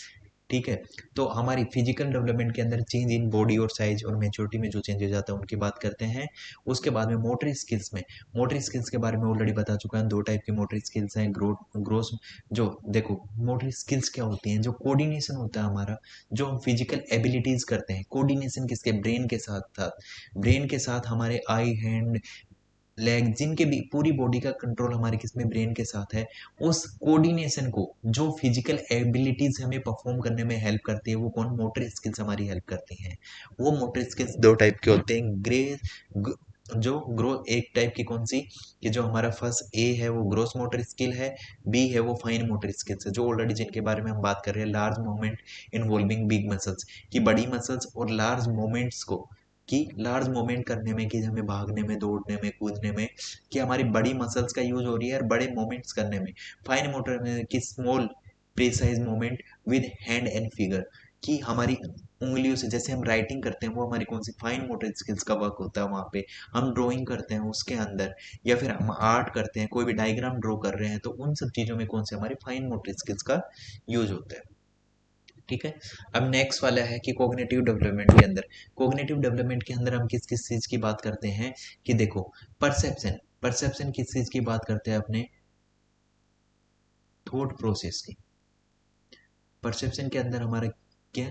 ठीक है। तो हमारी फिजिकल डेवलपमेंट के अंदर चेंज इन बॉडी और साइज और मैच्योरिटी में जो चेंजेस आता है उनकी बात करते हैं। उसके बाद में मोटर स्किल्स में, मोटर स्किल्स के बारे में ऑलरेडी बता चुका है, दो टाइप की मोटर स्किल्स हैं, ग्रोस, जो देखो मोटर स्किल्स क्या होती हैं, जो कोऑर्डिनेशन होता है हमारा, जो हम फिजिकल एबिलिटीज करते हैं, कोऑर्डिनेशन किसके, ब्रेन के साथ साथ, ब्रेन के साथ हमारे आई हैंड लेग, जिनके भी पूरी बॉडी का कंट्रोल हमारे किसमें, ब्रेन के साथ है। उस कोऑर्डिनेशन को, जो फिजिकल एबिलिटीज हमें परफॉर्म करने में हेल्प करती है, वो कौन, मोटर स्किल्स हमारी हेल्प करती हैं। वो मोटर स्किल्स दो टाइप के होते हैं, जो ग्रो, एक टाइप की कौन सी, कि जो हमारा फर्स्ट ए है वो ग्रोस मोटर स्किल है, बी है वो फाइन मोटर स्किल्स है, जो ऑलरेडी जिनके बारे में हम बात कर रहे हैं, large movement involving big muscles, कि बड़ी मसल्स और लार्ज मूवमेंट्स को, कि लार्ज मूवमेंट करने में, कि हमें भागने में, दौड़ने में, कूदने में, कि हमारी बड़ी मसल्स का यूज हो रही है, और बड़े मूवमेंट्स करने में, फाइन मोटर में कि small precise movement with hand and figure, कि हमारी उंगलियों से, जैसे हम राइटिंग करते हैं वो हमारी कौन सी, फाइन मोटर स्किल्स का वर्क होता है वहाँ पे। हम ड्राइंग करते हैं उसके अंदर, या फिर हम आर्ट करते हैं, कोई भी डायग्राम ड्रॉ कर रहे हैं, तो उन सब चीज़ों में कौन से, हमारे फाइन मोटर स्किल्स का यूज होता है। ठीक है। अब नेक्स्ट वाला है कि कोग्निटिव डेवलपमेंट के अंदर, कोग्निटिव डेवलपमेंट के अंदर हम किस किस चीज़ की बात करते हैं, कि देखो, परसेप्शन, परसेप्शन किस चीज़ की बात करते हैं, अपने थॉट प्रोसेस की। परसेप्शन के अंदर हमारा क्या,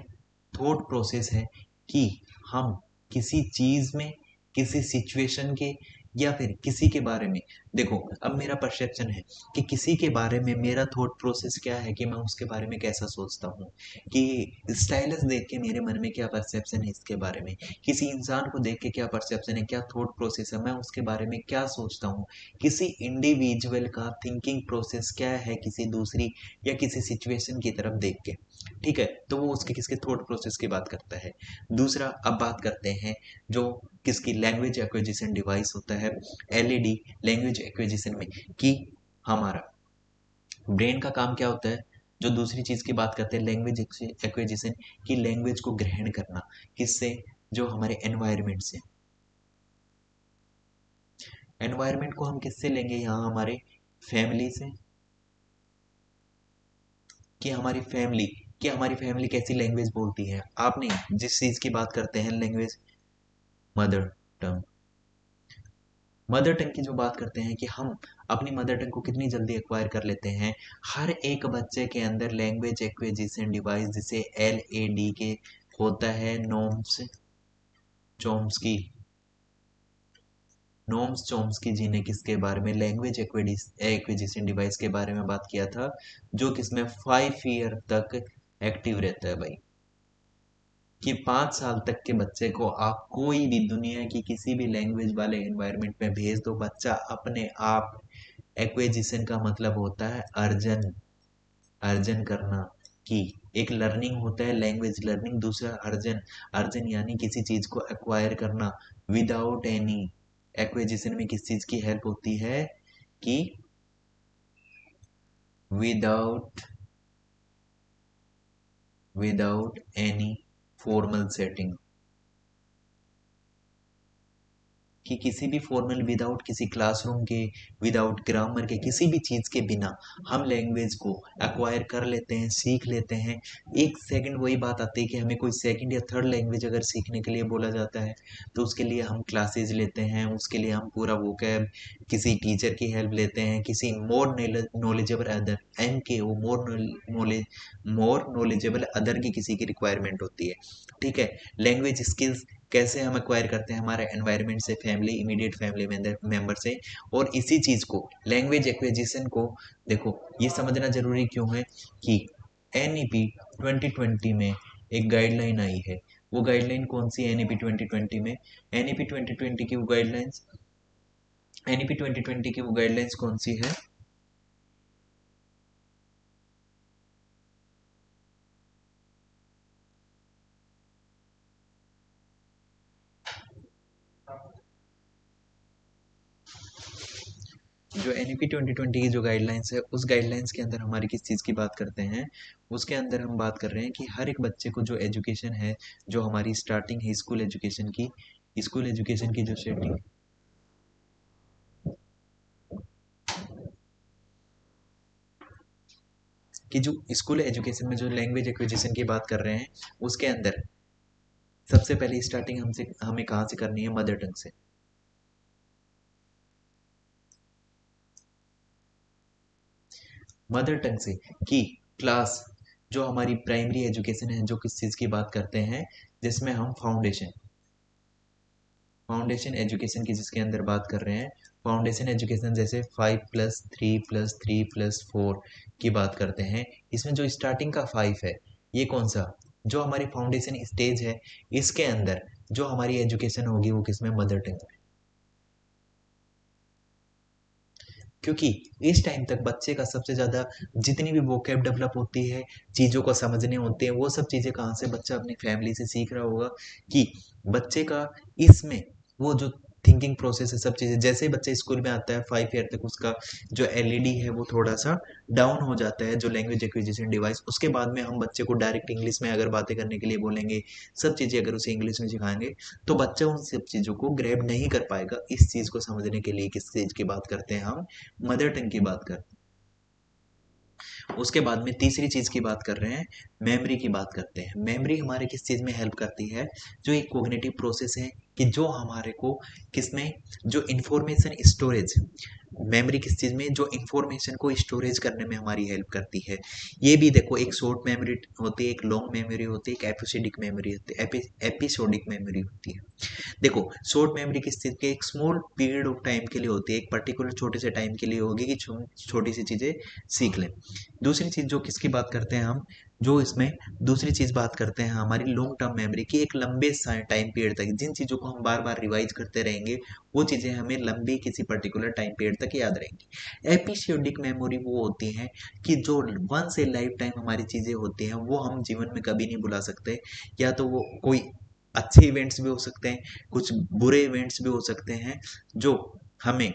थॉट प्रोसेस है, कि हम किसी चीज में, किसी सिचुएशन के, या फिर किसी के बारे में, देखो अब मेरा परसेप्शन है कि किसी के बारे में मेरा थॉट प्रोसेस क्या है, कि मैं उसके बारे में कैसा सोचता हूँ, कि स्टाइलस देख के मेरे मन में क्या परसेप्शन है इसके बारे में, किसी इंसान को देख के क्या परसेप्शन है, क्या थॉट प्रोसेस है, मैं उसके बारे में क्या सोचता हूँ, किसी इंडिविजुअल का थिंकिंग प्रोसेस क्या है, किसी दूसरी या किसी सिचुएशन की तरफ देख के। ठीक है, तो वो उसके किसके, थॉट प्रोसेस की बात करता है। दूसरा, अब बात करते हैं जो किसकी, लैंग्वेज एक्विजिशन डिवाइस होता है, एलईडी, लैंग्वेज एक्विजिशन में, कि हमारा ब्रेन का काम क्या होता है, जो दूसरी चीज की बात करते हैं, लैंग्वेज एक्विजिशन, की लैंग्वेज को ग्रहण करना, किससे, जो हमारे एनवायरमेंट से। एनवायरमेंट को हम किससे लेंगे, यहाँ हमारे फैमिली से, कि हमारी फैमिली, कि हमारी फैमिली कैसी लैंग्वेज बोलती है, आपने जिस चीज की बात करते हैं, language, mother tongue, mother tongue की जो बात करते हैं, कि हम अपनी मदर टंग को कितनी जल्दी एक्वायर कर लेते हैं। हर एक बच्चे के अंदर लैंग्वेज एक्विजिशन डिवाइस, जिसे LAD के होता है, नोम्स चोम्स्की, नोम्स चोम्स्की जी ने किसके बारे में, लैंग्वेज एक्विजिशन डिवाइस के बारे में बात किया था, जो किसमें 5 ईयर तक एक्टिव रहता है भाई, कि 5 साल तक के बच्चे को आप कोई भी दुनिया की किसी भी लैंग्वेज वाले एनवायरनमेंट में भेज दो, बच्चा अपने आप, एक्वेजिशन का मतलब होता है अर्जन, अर्जन करना, कि एक लर्निंग होता है, लैंग्वेज लर्निंग, दूसरा अर्जन, अर्जन यानी किसी चीज को एक्वायर करना विदाउट एनी, एक्वेजिशन में किस चीज की हेल्प होती है, कि without without any formal setting, कि किसी भी फॉर्मल, विदाउट किसी क्लासरूम के, विदाउट ग्रामर के, किसी भी चीज़ के बिना हम लैंग्वेज को एक्वायर कर लेते हैं, सीख लेते हैं। एक सेकंड वही बात आती है कि हमें कोई सेकंड या थर्ड लैंग्वेज अगर सीखने के लिए बोला जाता है तो उसके लिए हम क्लासेस लेते हैं, उसके लिए हम पूरा वोकैब किसी टीचर की हेल्प लेते हैं, किसी मोर नॉलेजेबल अदर, एम के ओ मोर नॉलेजेबल अदर की किसी की रिक्वायरमेंट होती है। ठीक है, लैंग्वेज स्किल्स कैसे हम एक्वायर करते हैं, हमारे एनवायरनमेंट से, फैमिली, इमीडिएट फैमिली मेंबर से। और इसी चीज़ को, लैंग्वेज एक्विजिशन को, देखो ये समझना जरूरी क्यों है कि NEP 2020 में एक गाइडलाइन आई है। वो गाइडलाइन कौन सी है NEP 2020 में? NEP 2020 की वो गाइडलाइंस, NEP 2020 की वो गाइडलाइंस कौन सी है? जो NEP 2020 की जो गाइडलाइंस है, उस गाइडलाइंस के अंदर हमारी किस चीज़ की बात करते हैं? उसके अंदर हम बात कर रहे हैं कि हर एक बच्चे को जो एजुकेशन है, जो हमारी स्टार्टिंग है स्कूल एजुकेशन की जो सेटिंग, कि जो स्कूल एजुकेशन में जो लैंग्वेज एक्विजिशन की बात कर रहे हैं, उसके अंदर सबसे पहले स्टार्टिंग हमें कहाँ से करनी है? मदर टंग से। मदर टंग से, कि क्लास, जो हमारी प्राइमरी एजुकेशन है, जो किस चीज़ की बात करते हैं, जिसमें हम फाउंडेशन एजुकेशन की जिसके अंदर बात कर रहे हैं, फाउंडेशन एजुकेशन जैसे 5+3+3+4 की बात करते हैं। इसमें जो स्टार्टिंग का 5 है, ये कौन सा, जो हमारी फाउंडेशन स्टेज है, इसके अंदर जो हमारी एजुकेशन होगी वो किसमें? मदर टंग में। क्योंकि इस टाइम तक बच्चे का सबसे ज़्यादा, जितनी भी वोकैब डेवलप होती है, चीज़ों को समझने होते हैं, वो सब चीज़ें कहाँ से बच्चा अपनी फैमिली से सीख रहा होगा, कि बच्चे का इसमें वो जो थिंकिंग प्रोसेस है, सब चीज़ें, जैसे ही बच्चा स्कूल में आता है 5 ईयर तक, उसका जो LED है वो थोड़ा सा डाउन हो जाता है, जो लैंग्वेज एक्विजिशन डिवाइस। उसके बाद में हम बच्चे को डायरेक्ट इंग्लिश में अगर बातें करने के लिए बोलेंगे, सब चीज़ें अगर उसे इंग्लिश में सिखाएंगे, तो बच्चा उन सब चीज़ों को ग्रैब नहीं कर पाएगा। इस चीज़ को समझने के लिए किस चीज़ की बात करते हैं हम? मदर टंग की बात करते हैं। उसके बाद में तीसरी चीज़ की बात कर रहे हैं, मेमोरी की बात करते हैं। मेमोरी हमारे किस चीज़ में हेल्प करती है? जो एक कोग्निटिव प्रोसेस है, कि जो हमारे को किसमें, जो इंफॉर्मेशन स्टोरेज, मेमोरी किस चीज़ में, जो इंफॉर्मेशन को स्टोरेज करने में हमारी हेल्प करती है। ये भी देखो, एक शॉर्ट मेमोरी होती है, एक लॉन्ग मेमोरी होती है, एक एपिसोडिक मेमोरी होती है, एपिसोडिक मेमोरी होती है। देखो, शॉर्ट मेमोरी किस चीज़ के, एक स्मॉल पीरियड ऑफ टाइम के लिए होती है, एक पर्टिकुलर छोटे से टाइम के लिए होगी, कि छोटी सी चीज़ें सीख लें। दूसरी चीज़ जो किसकी बात करते हैं हम, जो इसमें दूसरी चीज़ बात करते हैं हमारी लॉन्ग टर्म मेमोरी की, एक लंबे टाइम पीरियड तक जिन चीज़ों को हम बार बार रिवाइज करते रहेंगे, वो चीज़ें हमें लंबे किसी पर्टिकुलर टाइम पीरियड तक याद रहेंगी। एपिसोडिक मेमोरी वो होती हैं कि जो वन से लाइफ टाइम हमारी चीज़ें होती हैं, वो हम जीवन में कभी नहीं भुला सकते। या तो वो कोई अच्छे इवेंट्स भी हो सकते हैं, कुछ बुरे इवेंट्स भी हो सकते हैं, जो हमें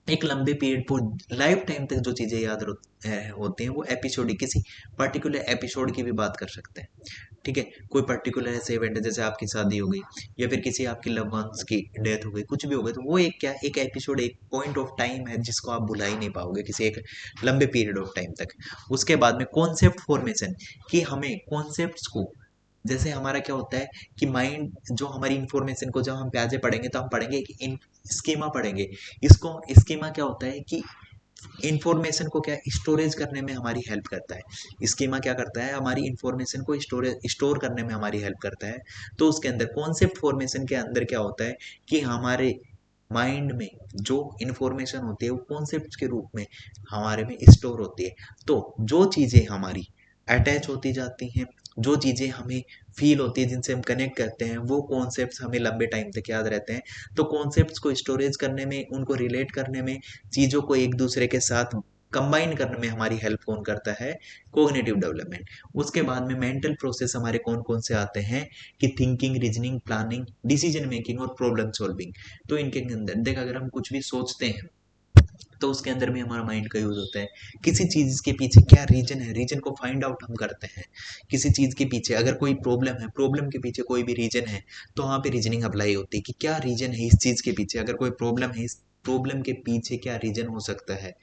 एक लंबे पीरियड पर लाइफ टाइम तक जो चीज़ें होती हैं, वो एपिसोडिक, किसी पर्टिकुलर एपिसोड की भी बात कर सकते हैं। ठीक है, कोई पर्टिकुलर ऐसे इवेंट है, जैसे आपकी शादी हो गई, या फिर किसी आपके लव वंस की डेथ हो गई, कुछ भी हो गया, तो वो एक क्या, एक एपिसोड, एक पॉइंट ऑफ टाइम है जिसको आप भुला ही नहीं पाओगे किसी एक लंबे पीरियड ऑफ टाइम तक। उसके बाद में कॉन्सेप्ट फॉर्मेशन, कि हमें कॉन्सेप्ट्स को, जैसे हमारा क्या होता है कि माइंड, जो हमारी इंफॉर्मेशन को जब हम प्याजे पढ़ेंगे, तो हम पढ़ेंगे कि इन स्कीमा पढ़ेंगे। इसको स्कीमा क्या होता है कि इंफॉर्मेशन को क्या स्टोरेज करने में हमारी हेल्प करता है। स्कीमा क्या करता है, हमारी इंफॉर्मेशन को स्टोर करने में हमारी हेल्प करता है। तो उसके अंदर कॉन्सेप्ट फॉर्मेशन के अंदर क्या होता है कि हमारे माइंड में जो इंफॉर्मेशन होती है, वो कॉन्सेप्ट के रूप में हमारे में स्टोर होती है। तो जो चीज़ें हमारी अटैच होती जाती हैं, जो चीज़ें हमें फील होती है, जिनसे हम कनेक्ट करते हैं, वो कॉन्सेप्ट्स हमें लंबे टाइम तक याद रहते हैं। तो कॉन्सेप्ट्स को स्टोरेज करने में, उनको रिलेट करने में, चीज़ों को एक दूसरे के साथ कंबाइन करने में हमारी हेल्प कौन करता है? Cognitive development. उसके बाद में मेंटल प्रोसेस हमारे कौन कौन से आते हैं, कि thinking, reasoning, planning, decision making और प्रॉब्लम सॉल्विंग। तो इनके अंदर देख, अगर हम कुछ भी सोचते हैं, तो उसके अंदर भी हमारा माइंड का यूज होता है। किसी चीज के पीछे क्या रीजन है, रीजन को फाइंड आउट हम करते हैं। किसी चीज के पीछे अगर कोई प्रॉब्लम है, प्रॉब्लम के पीछे कोई भी रीजन है, तो वहां पे रीजनिंग अप्लाई होती है कि क्या रीजन है इस चीज के पीछे। अगर कोई प्रॉब्लम है, इस प्रॉब्लम के पीछे क्या रीजन हो सकता है,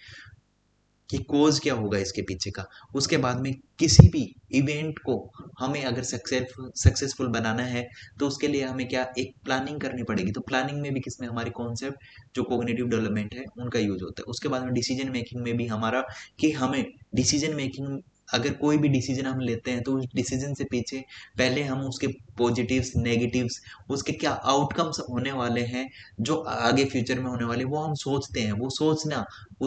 कि कोज क्या होगा इसके पीछे का। उसके बाद में किसी भी इवेंट को हमें अगर सक्सेसफुल बनाना है, तो उसके लिए हमें क्या एक प्लानिंग करनी पड़ेगी। तो प्लानिंग में भी किसमें हमारी कॉन्सेप्ट जो कोग्निटिव डेवलपमेंट है उनका यूज होता है। उसके बाद में डिसीजन मेकिंग में भी हमारा कि हमें डिसीजन मेकिंग, अगर कोई भी डिसीजन हम लेते हैं तो उस डिसीजन से पीछे पहले हम उसके पॉजिटिव्स नेगेटिव्स, उसके क्या आउटकम्स होने वाले हैं, जो आगे फ्यूचर में होने वाले, वो हम सोचते हैं। वो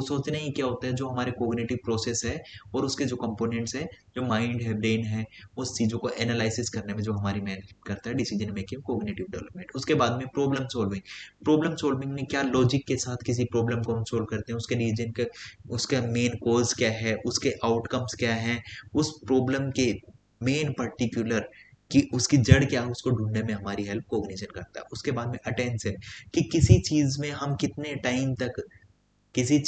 सोचना ही क्या होता है, जो हमारे कोग्निटिव प्रोसेस है और उसके जो कंपोनेंट्स है, जो माइंड है, ब्रेन है, उस चीज़ों को एनालिसिस करने में जो हमारी मेहनत करता है, डिसीजन मेकिंग, कोग्निटिव डेवलपमेंट। उसके बाद में प्रॉब्लम सॉल्विंग। प्रॉब्लम सॉल्विंग में क्या लॉजिक के साथ किसी प्रॉब्लम को हम सोल्व करते हैं, उसके रीजन का, उसका मेन कॉज क्या है, उसके आउटकम्स क्या हैं, उस प्रॉब्लम के मेन पर्टिकुलर कि उसकी जड़ क्या है, उसको ढूंढने में हमारी हेल्प कोग्निशन करता है। उसके बाद में अटेंशन, कि किसी चीज में हम कितने टाइम तक, किसी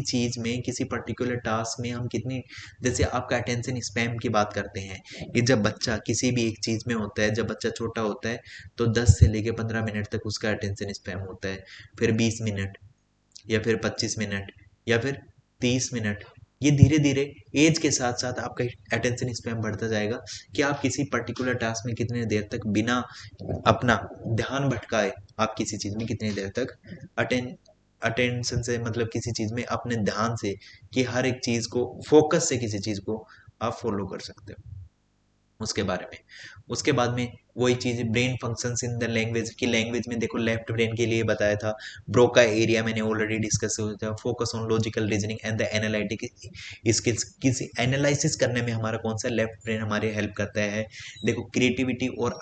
चीज में, किसी पर्टिकुलर टास्क में हम कितनी, जैसे आपका अटेंशन स्पैम की बात करते हैं कि जब बच्चा किसी भी एक चीज में होता है, जब बच्चा छोटा होता है, तो 10 से लेके 15 मिनट तक उसका अटेंशन स्पैम होता है, फिर 20 मिनट, या फिर 25 मिनट, या फिर 30 मिनट। ये धीरे धीरे एज के साथ साथ आपका अटेंशन स्पैम बढ़ता जाएगा कि आप किसी पर्टिकुलर टास्क में कितने देर तक बिना अपना ध्यान भटकाए, आप किसी चीज में कितनी देर तक अटें अटेंशन से, मतलब किसी चीज में अपने ध्यान से, कि हर एक चीज को फोकस से किसी चीज को आप फॉलो कर सकते हो, उसके बारे में। उसके बाद में वही चीज brain functions in the language, की लैंग्वेज में देखो लेफ्ट ब्रेन के लिए बताया था, ब्रोका एरिया मैंने ऑलरेडी डिस्कस किया था, focus on logical reasoning and the analytic skills. किसी एनालिसिस करने में हमारा कौन सा लेफ्ट ब्रेन हमारे हेल्प करता है। देखो क्रिएटिविटी और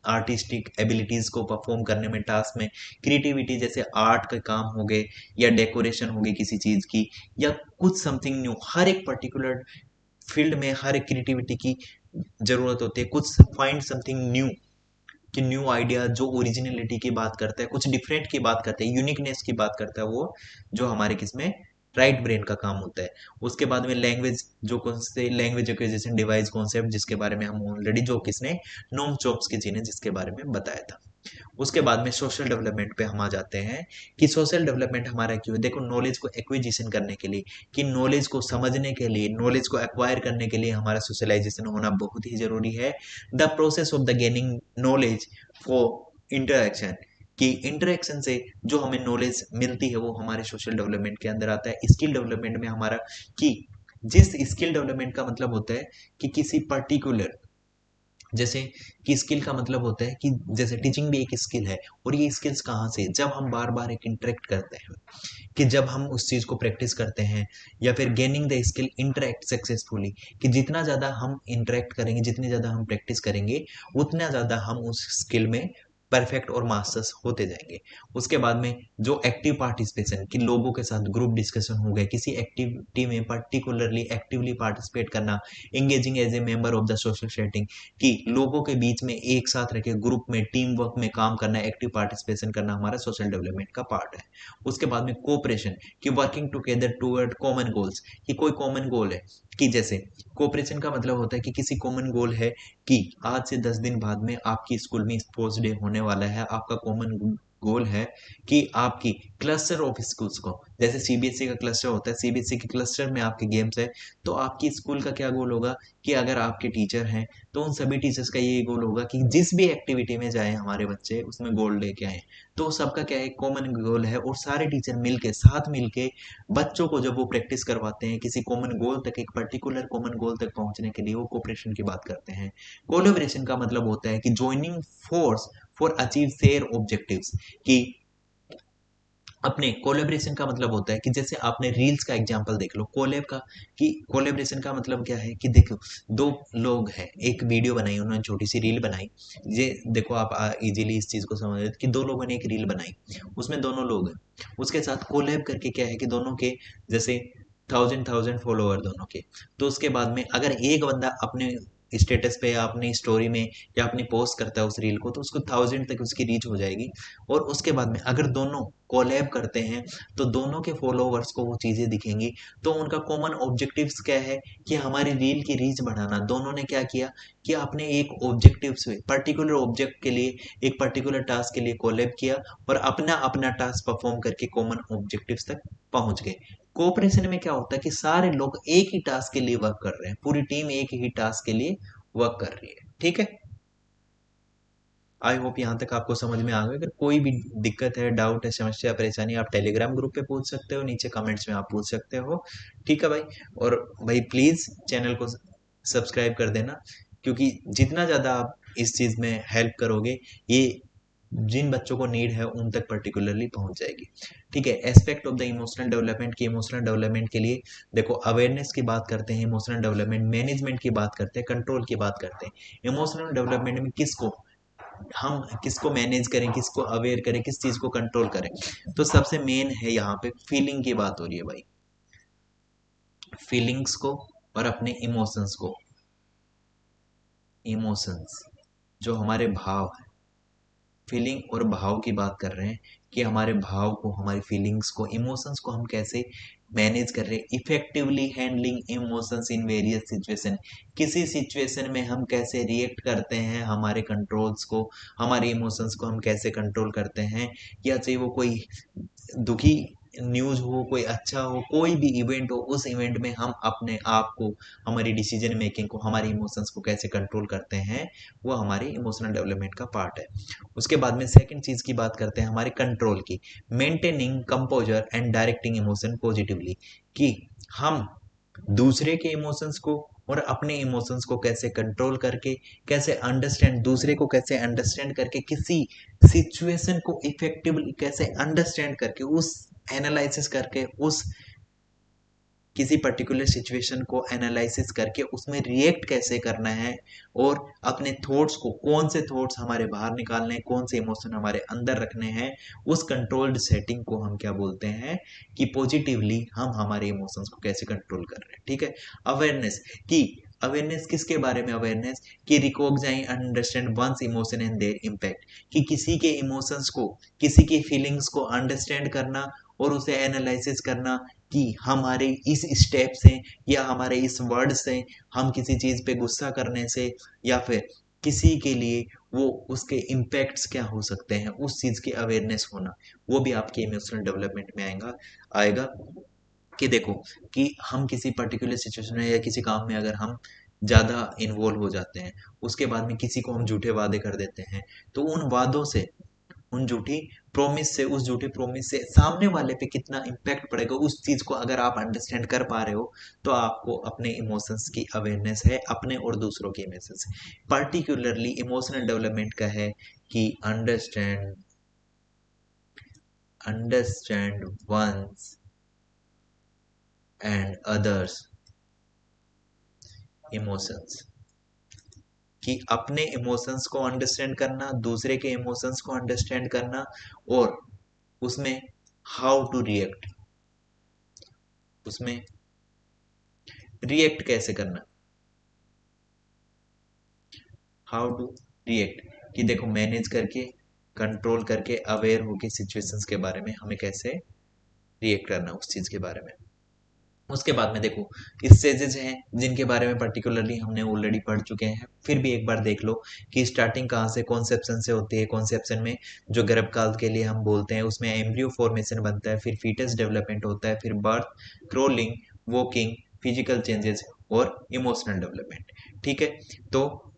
आर्टिस्टिक एबिलिटीज को परफॉर्म करने में, टास्क में क्रिएटिविटी जैसे आर्ट का काम हो गए, या डेकोरेशन हो गई किसी चीज की, या कुछ समथिंग न्यू, हर एक पर्टिकुलर फील्ड में हर एक क्रिएटिविटी की जरूरत होती है। कुछ फाइंड समथिंग न्यू, कि न्यू आइडिया जो ओरिजिनलिटी की बात करता है, कुछ डिफरेंट की बात करता है, यूनिकनेस की बात करता है, वो जो हमारे किसमें राइट ब्रेन का काम होता है। उसके बाद में लैंग्वेज, जो कौन से लैंग्वेज एक्विजिशन डिवाइस कॉन्सेप्ट, जिसके बारे में हम ऑलरेडी, जो किसने, नोम चॉम्स्की जी ने जिसके बारे में बताया था। उसके बाद में सोशल डेवलपमेंट पे हम आ जाते हैं कि सोशल डेवलपमेंट हमारा क्यों है। देखो नॉलेज को एक्विजिशन करने के लिए, कि नॉलेज को समझने के लिए, नॉलेज को एक्वायर करने के लिए हमारा सोशलाइजेशन होना बहुत ही जरूरी है। The process of the gaining knowledge for interaction, कि इंटरेक्शन से जो हमें नॉलेज मिलती है वो हमारे सोशल डेवलपमेंट के अंदर आता है। स्किल डेवलपमेंट में हमारा, कि जिस स्किल डेवलपमेंट का मतलब होता है कि किसी पर्टिकुलर, जैसे कि स्किल का मतलब होता है कि जैसे टीचिंग भी एक स्किल है, और ये स्किल्स कहाँ से, जब हम बार बार एक इंटरेक्ट करते हैं, कि जब हम उस चीज को प्रैक्टिस करते हैं, या फिर gaining the skill interact successfully, कि जितना ज्यादा हम इंटरेक्ट करेंगे, जितनी ज्यादा हम प्रैक्टिस करेंगे, उतना ज्यादा हम उस स्किल में परफेक्ट और मास्टर्स होते जाएंगे। उसके बाद में जो एक्टिव पार्टिसिपेशन, कि लोगों के साथ ग्रुप डिस्कशन हो गए, किसी एक्टिविटी में पर्टिकुलरली एक्टिवली पार्टिसिपेट करना, engaging as a member of the social setting, कि लोगों के बीच में एक साथ रह के ग्रुप में टीम वर्क में काम करना, एक्टिव पार्टिसिपेशन करना हमारा सोशल डेवलपमेंट का पार्ट है। उसके बाद में कोऑपरेशन, कि working together toward common goals, कि कोई कॉमन गोल है, कि जैसे कोऑपरेशन का मतलब होता है कि किसी कॉमन गोल है, कि आज से 10 दिन बाद में आपकी स्कूल में स्पोर्ट्स डे होने वाला है, आपका कॉमन गोल है कि आपकी क्लस्टर ऑफ स्कूल्स को, जैसे सीबीएसई का क्लस्टर होता है, सीबीएसई के क्लस्टर में आपके गेम्स है, तो आपकी स्कूल का क्या गोल होगा, कि अगर आपके टीचर हैं तो उन सभी टीचर्स का ये गोल होगा कि जिस भी एक्टिविटी में जाए हमारे बच्चे, उसमें गोल लेके आए। तो सबका क्या है, कॉमन गोल है, और सारे टीचर मिलके, साथ मिलके बच्चों को जब वो प्रैक्टिस करवाते हैं किसी कॉमन गोल तक, एक पर्टिकुलर कॉमन गोल तक पहुंचने के लिए, वो कोऑपरेशन की बात करते हैं। कोलैबोरेशन का मतलब होता है कि joining force for achieve share objectives, कि अपने कोलेब्रेशन का मतलब होता है कि जैसे आपने रील्स का एग्जांपल देख लो, कोलेब का, कि कोलेब्रेशन का मतलब क्या है, कि देखो दो लोग हैं, एक वीडियो बनाई उन्होंने, छोटी सी रील बनाई, ये देखो आप इजीली इस चीज को समझ कि दो लोगों ने एक रील बनाई, उसमें दोनों लोग हैं, उसके साथ कोलेब करके क्या है कि दोनों के जैसे थाउजेंड थाउजेंड फॉलोअर दोनों के, तो उसके बाद में अगर एक बंदा अपने स्टेटस पे या अपनी स्टोरी में या अपनी पोस्ट करता है उस रील को, तो उसको 1000 तक उसकी रीच हो जाएगी। और उसके बाद में अगर दोनों कोलैब करते हैं तो दोनों के फॉलोवर्स को वो चीज़ें दिखेंगी। तो उनका कॉमन ऑब्जेक्टिव्स क्या है कि हमारी रील की रीच बढ़ाना। दोनों ने क्या किया कि आपने एक ऑब्जेक्टिव से पर्टिकुलर ऑब्जेक्ट के लिए, एक पर्टिकुलर टास्क के लिए कोलैब किया और अपना अपना टास्क परफॉर्म करके कॉमन ऑब्जेक्टिव्स तक पहुंच गए। कोऑपरेशन में क्या होता है कि सारे लोग एक ही टास्क के लिए वर्क कर रहे हैं, पूरी टीम एक ही टास्क के लिए वर्क कर रही है। ठीक है, आई होप यहाँ तक आपको समझ में आ गया। अगर कोई भी दिक्कत है, डाउट है, समस्या, परेशानी, आप टेलीग्राम ग्रुप पे पूछ सकते हो, नीचे कमेंट्स में आप पूछ सकते हो। ठीक है भाई। और भाई प्लीज़ चैनल को सब्सक्राइब कर देना, क्योंकि जितना ज़्यादा आप इस चीज़ में हेल्प करोगे, ये जिन बच्चों को नीड है उन तक पर्टिकुलरली पहुंच जाएगी। ठीक है, aspect of the emotional development की, इमोशनल डेवलपमेंट के लिए देखो अवेयरनेस की बात करते हैं, इमोशनल डेवलपमेंट, मैनेजमेंट की बात करते हैं, कंट्रोल की बात करते हैं। इमोशनल डेवलपमेंट में किसको मैनेज करें, किसको अवेयर करें, किस चीज को कंट्रोल करें, तो सबसे मेन है यहाँ पे फीलिंग की बात हो रही है भाई। फीलिंग्स को और अपने इमोशंस को, इमोशंस जो हमारे भाव है, फीलिंग और भाव की बात कर रहे हैं कि हमारे भाव को, हमारी फीलिंग्स को, इमोशंस को हम कैसे मैनेज कर रहे हैं। Effectively handling emotions in various situation, किसी सिचुएशन में हम कैसे रिएक्ट करते हैं, हमारे कंट्रोल्स को, हमारे इमोशंस को हम कैसे कंट्रोल करते हैं। या चाहे वो कोई दुखी न्यूज़ हो, कोई अच्छा हो, कोई भी इवेंट हो, उस इवेंट में हम अपने आप को, हमारी डिसीजन मेकिंग को, हमारे इमोशंस को कैसे कंट्रोल करते हैं, वो हमारे इमोशनल डेवलपमेंट का पार्ट है। उसके बाद में सेकंड चीज़ की बात करते हैं हमारे कंट्रोल की, maintaining composer and directing emotion positively, कि हम दूसरे के इमोशंस को और अपने इमोशंस को कैसे कंट्रोल करके, कैसे अंडरस्टैंड, दूसरे को कैसे अंडरस्टैंड करके, किसी सिचुएशन को इफेक्टिवली कैसे अंडरस्टैंड करके, उस एनालिसिस करके, उस किसी पर्टिकुलर सिचुएशन को एनालिसिस करके उसमें रिएक्ट कैसे करना है, और अपने थॉट्स को, कौन से थॉट्स हमारे बाहर निकालने हैं, कौन से इमोशन हमारे अंदर रखने हैं, उस कंट्रोल्ड सेटिंग को हम क्या बोलते हैं कि पॉजिटिवली हम हमारे इमोशंस को कैसे कंट्रोल कर रहे हैं। ठीक है, अवेयरनेस की, अवेयरनेस किसके बारे में, अवेयरनेस कि recognise understand one's emotion and their impact, कि किसी के इमोशंस को, किसी की फीलिंग्स को अंडरस्टैंड करना और उसे एनालिसिस करना कि हमारे इस स्टेप से या हमारे इस वर्ड से, हम किसी चीज़ पे गुस्सा करने से या फिर किसी के लिए वो उसके इम्पैक्ट्स क्या हो सकते हैं, उस चीज़ की अवेयरनेस होना, वो भी आपके इमोशनल डेवलपमेंट में आएगा आएगा कि देखो कि हम किसी पर्टिकुलर सिचुएशन में या किसी काम में अगर हम ज़्यादा इन्वॉल्व हो जाते हैं, उसके बाद में किसी को हम झूठे वादे कर देते हैं, तो उन वादों से, उन झूठी प्रोमिस से, उस झूठे प्रोमिस से सामने वाले पे कितना इम्पैक्ट पड़ेगा, उस चीज को अगर आप अंडरस्टैंड कर पा रहे हो, तो आपको अपने इमोशंस की अवेयरनेस है, अपने और दूसरों के इमोशंस। पर्टिकुलरली इमोशनल डेवलपमेंट का है कि understand one's and others emotions, कि अपने इमोशंस को अंडरस्टैंड करना, दूसरे के इमोशंस को अंडरस्टैंड करना, और उसमें हाउ टू रिएक्ट, उसमें रिएक्ट कैसे करना, हाउ टू रिएक्ट, कि देखो मैनेज करके, कंट्रोल करके, अवेयर होके सिचुएशंस के बारे में हमें कैसे रिएक्ट करना उस चीज के बारे में। उसके बाद में देखो स्टेजेस हैं जिनके बारे में पर्टिकुलरली हमने ऑलरेडी पढ़ चुके हैं, फिर भी एक बार देख लो कि स्टार्टिंग कहाँ से, कॉन्सेप्शन से होती है। कॉन्सेप्शन में जो गर्भकाल के लिए हम बोलते हैं, उसमें एम्ब्रियो फॉर्मेशन बनता है, फिर फीटस डेवलपमेंट होता है, फिर birth, crawling, walking, physical changes और इमोशनल डेवलपमेंट। ठीक है, तो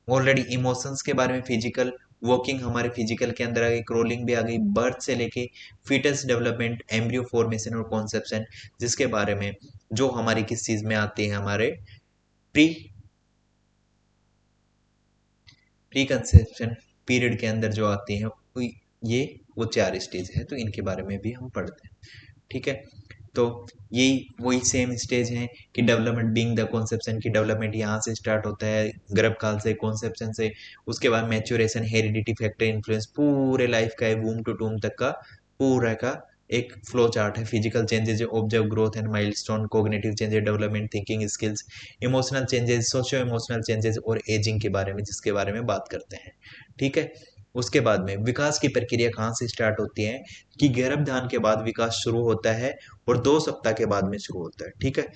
ऑलरेडी इमोशंस के बारे में, फिजिकल वर्किंग हमारे फिजिकल के अंदर आ गई, क्रोलिंग भी आ गई, बर्थ से लेके फीटस डेवलपमेंट, एम्ब्रियो फॉर्मेशन और कॉन्सेप्शन, जिसके बारे में जो हमारी किस चीज में आती है, हमारे प्री प्री कंसेप्शन पीरियड के अंदर जो आती है, ये वो 4 स्टेज है, तो इनके बारे में भी हम पढ़ते हैं। ठीक है, तो यही वही सेम स्टेज है कि डेवलपमेंट बीइंग द कॉन्सेप्शन की डेवलपमेंट यहाँ से स्टार्ट होता है, गर्भकाल से, कॉन्सेप्शन से। उसके बाद मैच्योरेशन, हेरिडिटी फैक्टर इन्फ्लुएंस, पूरे लाइफ का है, वूम टू टूम तक का पूरा का एक फ्लो चार्ट है, physical changes, observe growth and milestone, cognitive changes, development, thinking skills, emotional changes, socio emotional changes और एजिंग के बारे में, जिसके बारे में बात करते हैं। ठीक है, उसके बाद में विकास की प्रक्रिया कहाँ से स्टार्ट होती है कि गर्भधारण के बाद विकास शुरू होता है और 2 सप्ताह के बाद में शुरू होता है। ठीक है,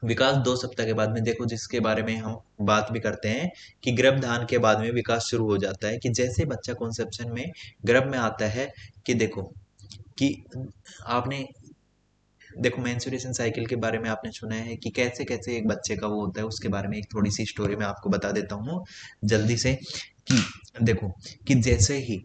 विकास 2 सप्ताह के बाद में, देखो जिसके बारे में हम बात भी करते हैं कि गर्भधारण के बाद में विकास शुरू हो जाता है कि जैसे बच्चा कॉन्सेप्शन में गर्भ में आता है कि देखो कि आपने देखो मेंस्ट्रुएशन साइकिल के बारे में आपने सुना है कि कैसे कैसे एक बच्चे का वो होता है, उसके बारे में एक थोड़ी सी स्टोरी मैं आपको बता देता हूँ जल्दी से कि देखो कि जैसे ही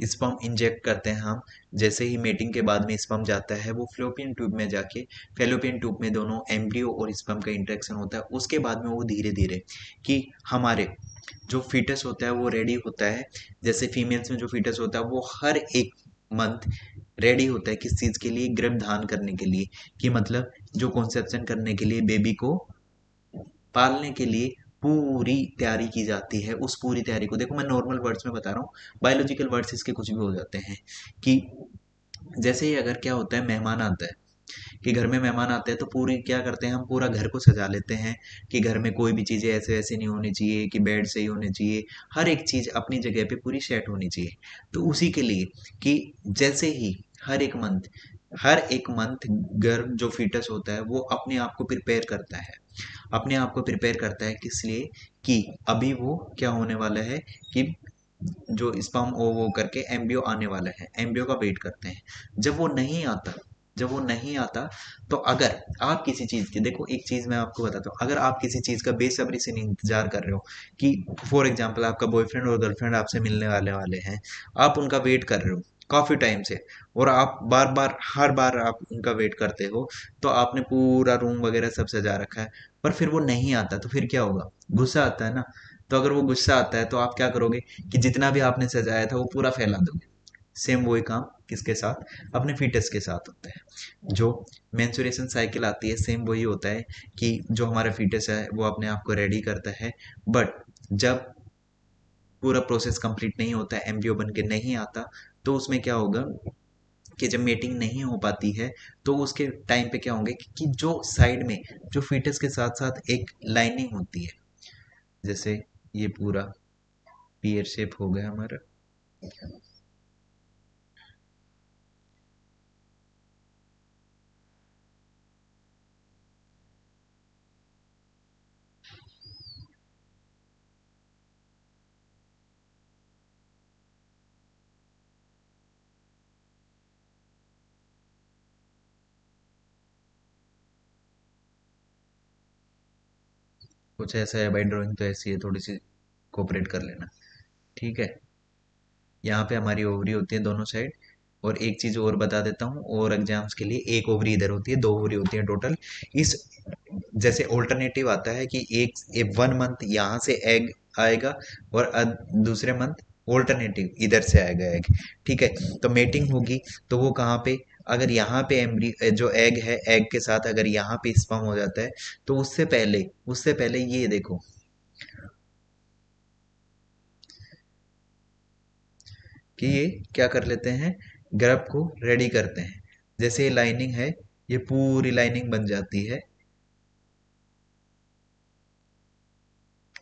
स्पर्म इंजेक्ट करते हैं हम, जैसे ही मेटिंग के बाद में स्पर्म जाता है वो फ्लोपियन ट्यूब में जाके, फेलोपियन ट्यूब में दोनों एम्ब्रियो और स्पर्म का इंटरेक्शन होता है, उसके बाद में वो धीरे धीरे कि हमारे जो फीटस होता है वो रेडी होता है। जैसे फीमेल्स में जो फीटस होता है वो हर एक मंथ रेडी होता है किस चीज़ के लिए, गर्भधारण करने के लिए, कि मतलब जो कॉन्सेप्शन करने के लिए, बेबी को पालने के लिए पूरी तैयारी की जाती है। उस पूरी तैयारी को देखो मैं नॉर्मल वर्ड्स में बता रहा हूँ, बायोलॉजिकल वर्ड्स इसके कुछ भी हो जाते हैं कि जैसे ही अगर क्या होता है मेहमान आता है कि घर में मेहमान आते हैं तो पूरी क्या करते हैं हम, पूरा घर को सजा लेते हैं कि घर में कोई भी चीज़ें ऐसे ऐसे नहीं होनी चाहिए, कि बेड सही होने चाहिए, हर एक चीज़ अपनी जगह पे पूरी सेट होनी चाहिए। तो उसी के लिए कि जैसे ही हर एक मंथ गर्भ जो फीटस होता है वो अपने आप को प्रिपेयर करता है, अपने आप को प्रिपेयर करता है किस लिए कि अभी वो क्या होने वाला है कि जो स्पर्म ओ वो करके एम्ब्रियो आने वाला है, एम्ब्रियो का वेट करते हैं। जब वो नहीं आता जब वो नहीं आता तो अगर आप किसी चीज़ की, देखो एक चीज़ मैं आपको बताता हूँ, अगर आप किसी चीज़ का बेसब्री से इंतजार कर रहे हो कि फॉर एग्जांपल आपका बॉयफ्रेंड और गर्लफ्रेंड आपसे मिलने वाले वाले हैं, आप उनका वेट कर रहे हो काफ़ी टाइम से और आप बार बार हर बार आप उनका वेट करते हो, तो आपने पूरा रूम वगैरह सब सजा रखा है, पर फिर वो नहीं आता तो फिर क्या होगा, गुस्सा आता है ना। तो अगर वो गुस्सा आता है तो आप क्या करोगे कि जितना भी आपने सजाया था वो पूरा फैला दोगे। सेम वही काम किसके साथ, अपने फीटस के साथ होता है। जो मेंस्ट्रुएशन साइकिल आती है सेम वही होता है कि जो हमारा फीटस है वो अपने आप को रेडी करता है, बट जब पूरा प्रोसेस कंप्लीट नहीं होता है, एम्ब्रियो बन के नहीं आता, तो उसमें क्या होगा कि जब मेटिंग नहीं हो पाती है तो उसके टाइम पे क्या होंगे कि जो साइड में जो फीटस के साथ साथ एक लाइनिंग होती है, जैसे ये पूरा पीयर शेप हो गया हमारा, कुछ ऐसा है भाई, ड्राइंग तो ऐसी है, थोड़ी सी कोऑपरेट कर लेना। ठीक है, यहाँ पे हमारी ओवरी होती है दोनों साइड, और एक चीज और बता देता हूँ, और एग्जाम्स के लिए एक ओवरी इधर होती है, 2 ओवरी होती है टोटल। इस जैसे ऑल्टरनेटिव आता है कि एक 1 मंथ यहाँ से एग आएगा और दूसरे मंथ ऑल्टरनेटिव इधर से आएगा एग। ठीक है, तो मेटिंग होगी तो वो कहाँ पे, अगर यहाँ पे एम्ब्री जो एग है, एग के साथ अगर यहाँ पे स्पर्म हो जाता है, तो उससे पहले ये देखो कि ये क्या कर लेते हैं, गर्भ को रेडी करते हैं। जैसे ये लाइनिंग है, ये पूरी लाइनिंग बन जाती है,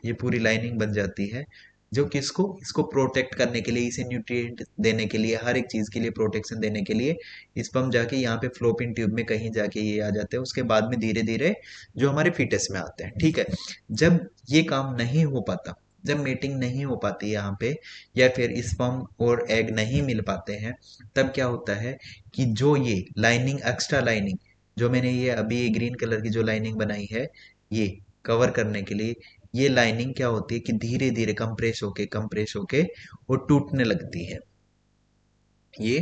ये पूरी लाइनिंग बन जाती है, जो किसको, इसको प्रोटेक्ट करने के लिए, इसे न्यूट्रिएंट देने के लिए, हर एक चीज के लिए प्रोटेक्शन देने के लिए स्पर्म जाके यहाँ पे फ्लोपिन ट्यूब में कहीं जाके ये आ जाते हैं, उसके बाद में धीरे धीरे जो हमारे फीटस में आते हैं। ठीक है, जब ये काम नहीं हो पाता, जब मीटिंग नहीं हो पाती यहाँ पे, या फिर स्पर्म और एग नहीं मिल पाते हैं, तब क्या होता है कि जो ये लाइनिंग, एक्स्ट्रा लाइनिंग, जो मैंने ये अभी ग्रीन कलर की जो लाइनिंग बनाई है, ये कवर करने के लिए, ये लाइनिंग क्या होती है कि धीरे धीरे कंप्रेस होके वो टूटने लगती है, ये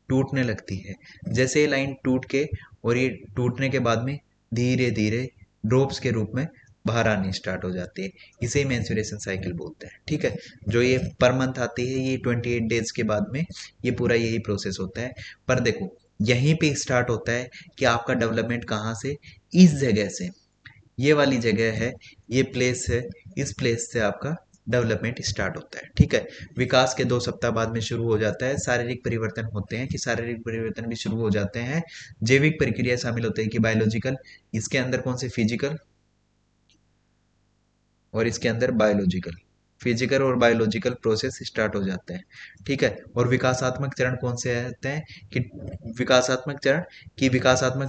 टूटने लगती है। जैसे ये लाइन टूट के, और ये टूटने के बाद में धीरे धीरे ड्रॉप्स के रूप में बाहर आनी स्टार्ट हो जाती है, इसे मेंस्ट्रुएशन साइकिल बोलते हैं। ठीक है, जो ये पर मंथ आती है, ये 28 डेज के बाद में ये पूरा यही प्रोसेस होता है। पर देखो यहीं पे स्टार्ट होता है कि आपका डेवलपमेंट कहाँ से, इस जगह से, ये वाली जगह है, ये प्लेस है, इस प्लेस से आपका डेवलपमेंट स्टार्ट होता है। ठीक है, विकास के 2 सप्ताह बाद में शुरू हो जाता है। शारीरिक परिवर्तन होते हैं, कि शारीरिक परिवर्तन भी शुरू हो जाते हैं। जैविक प्रक्रिया शामिल होते हैं, कि बायोलॉजिकल, इसके अंदर कौन से फिजिकल और इसके अंदर बायोलॉजिकल, फिजिकल और बायोलॉजिकल प्रोसेस स्टार्ट हो जाते हैं। ठीक है, और विकासात्मक चरण कौन से आते हैं, कि विकासात्मक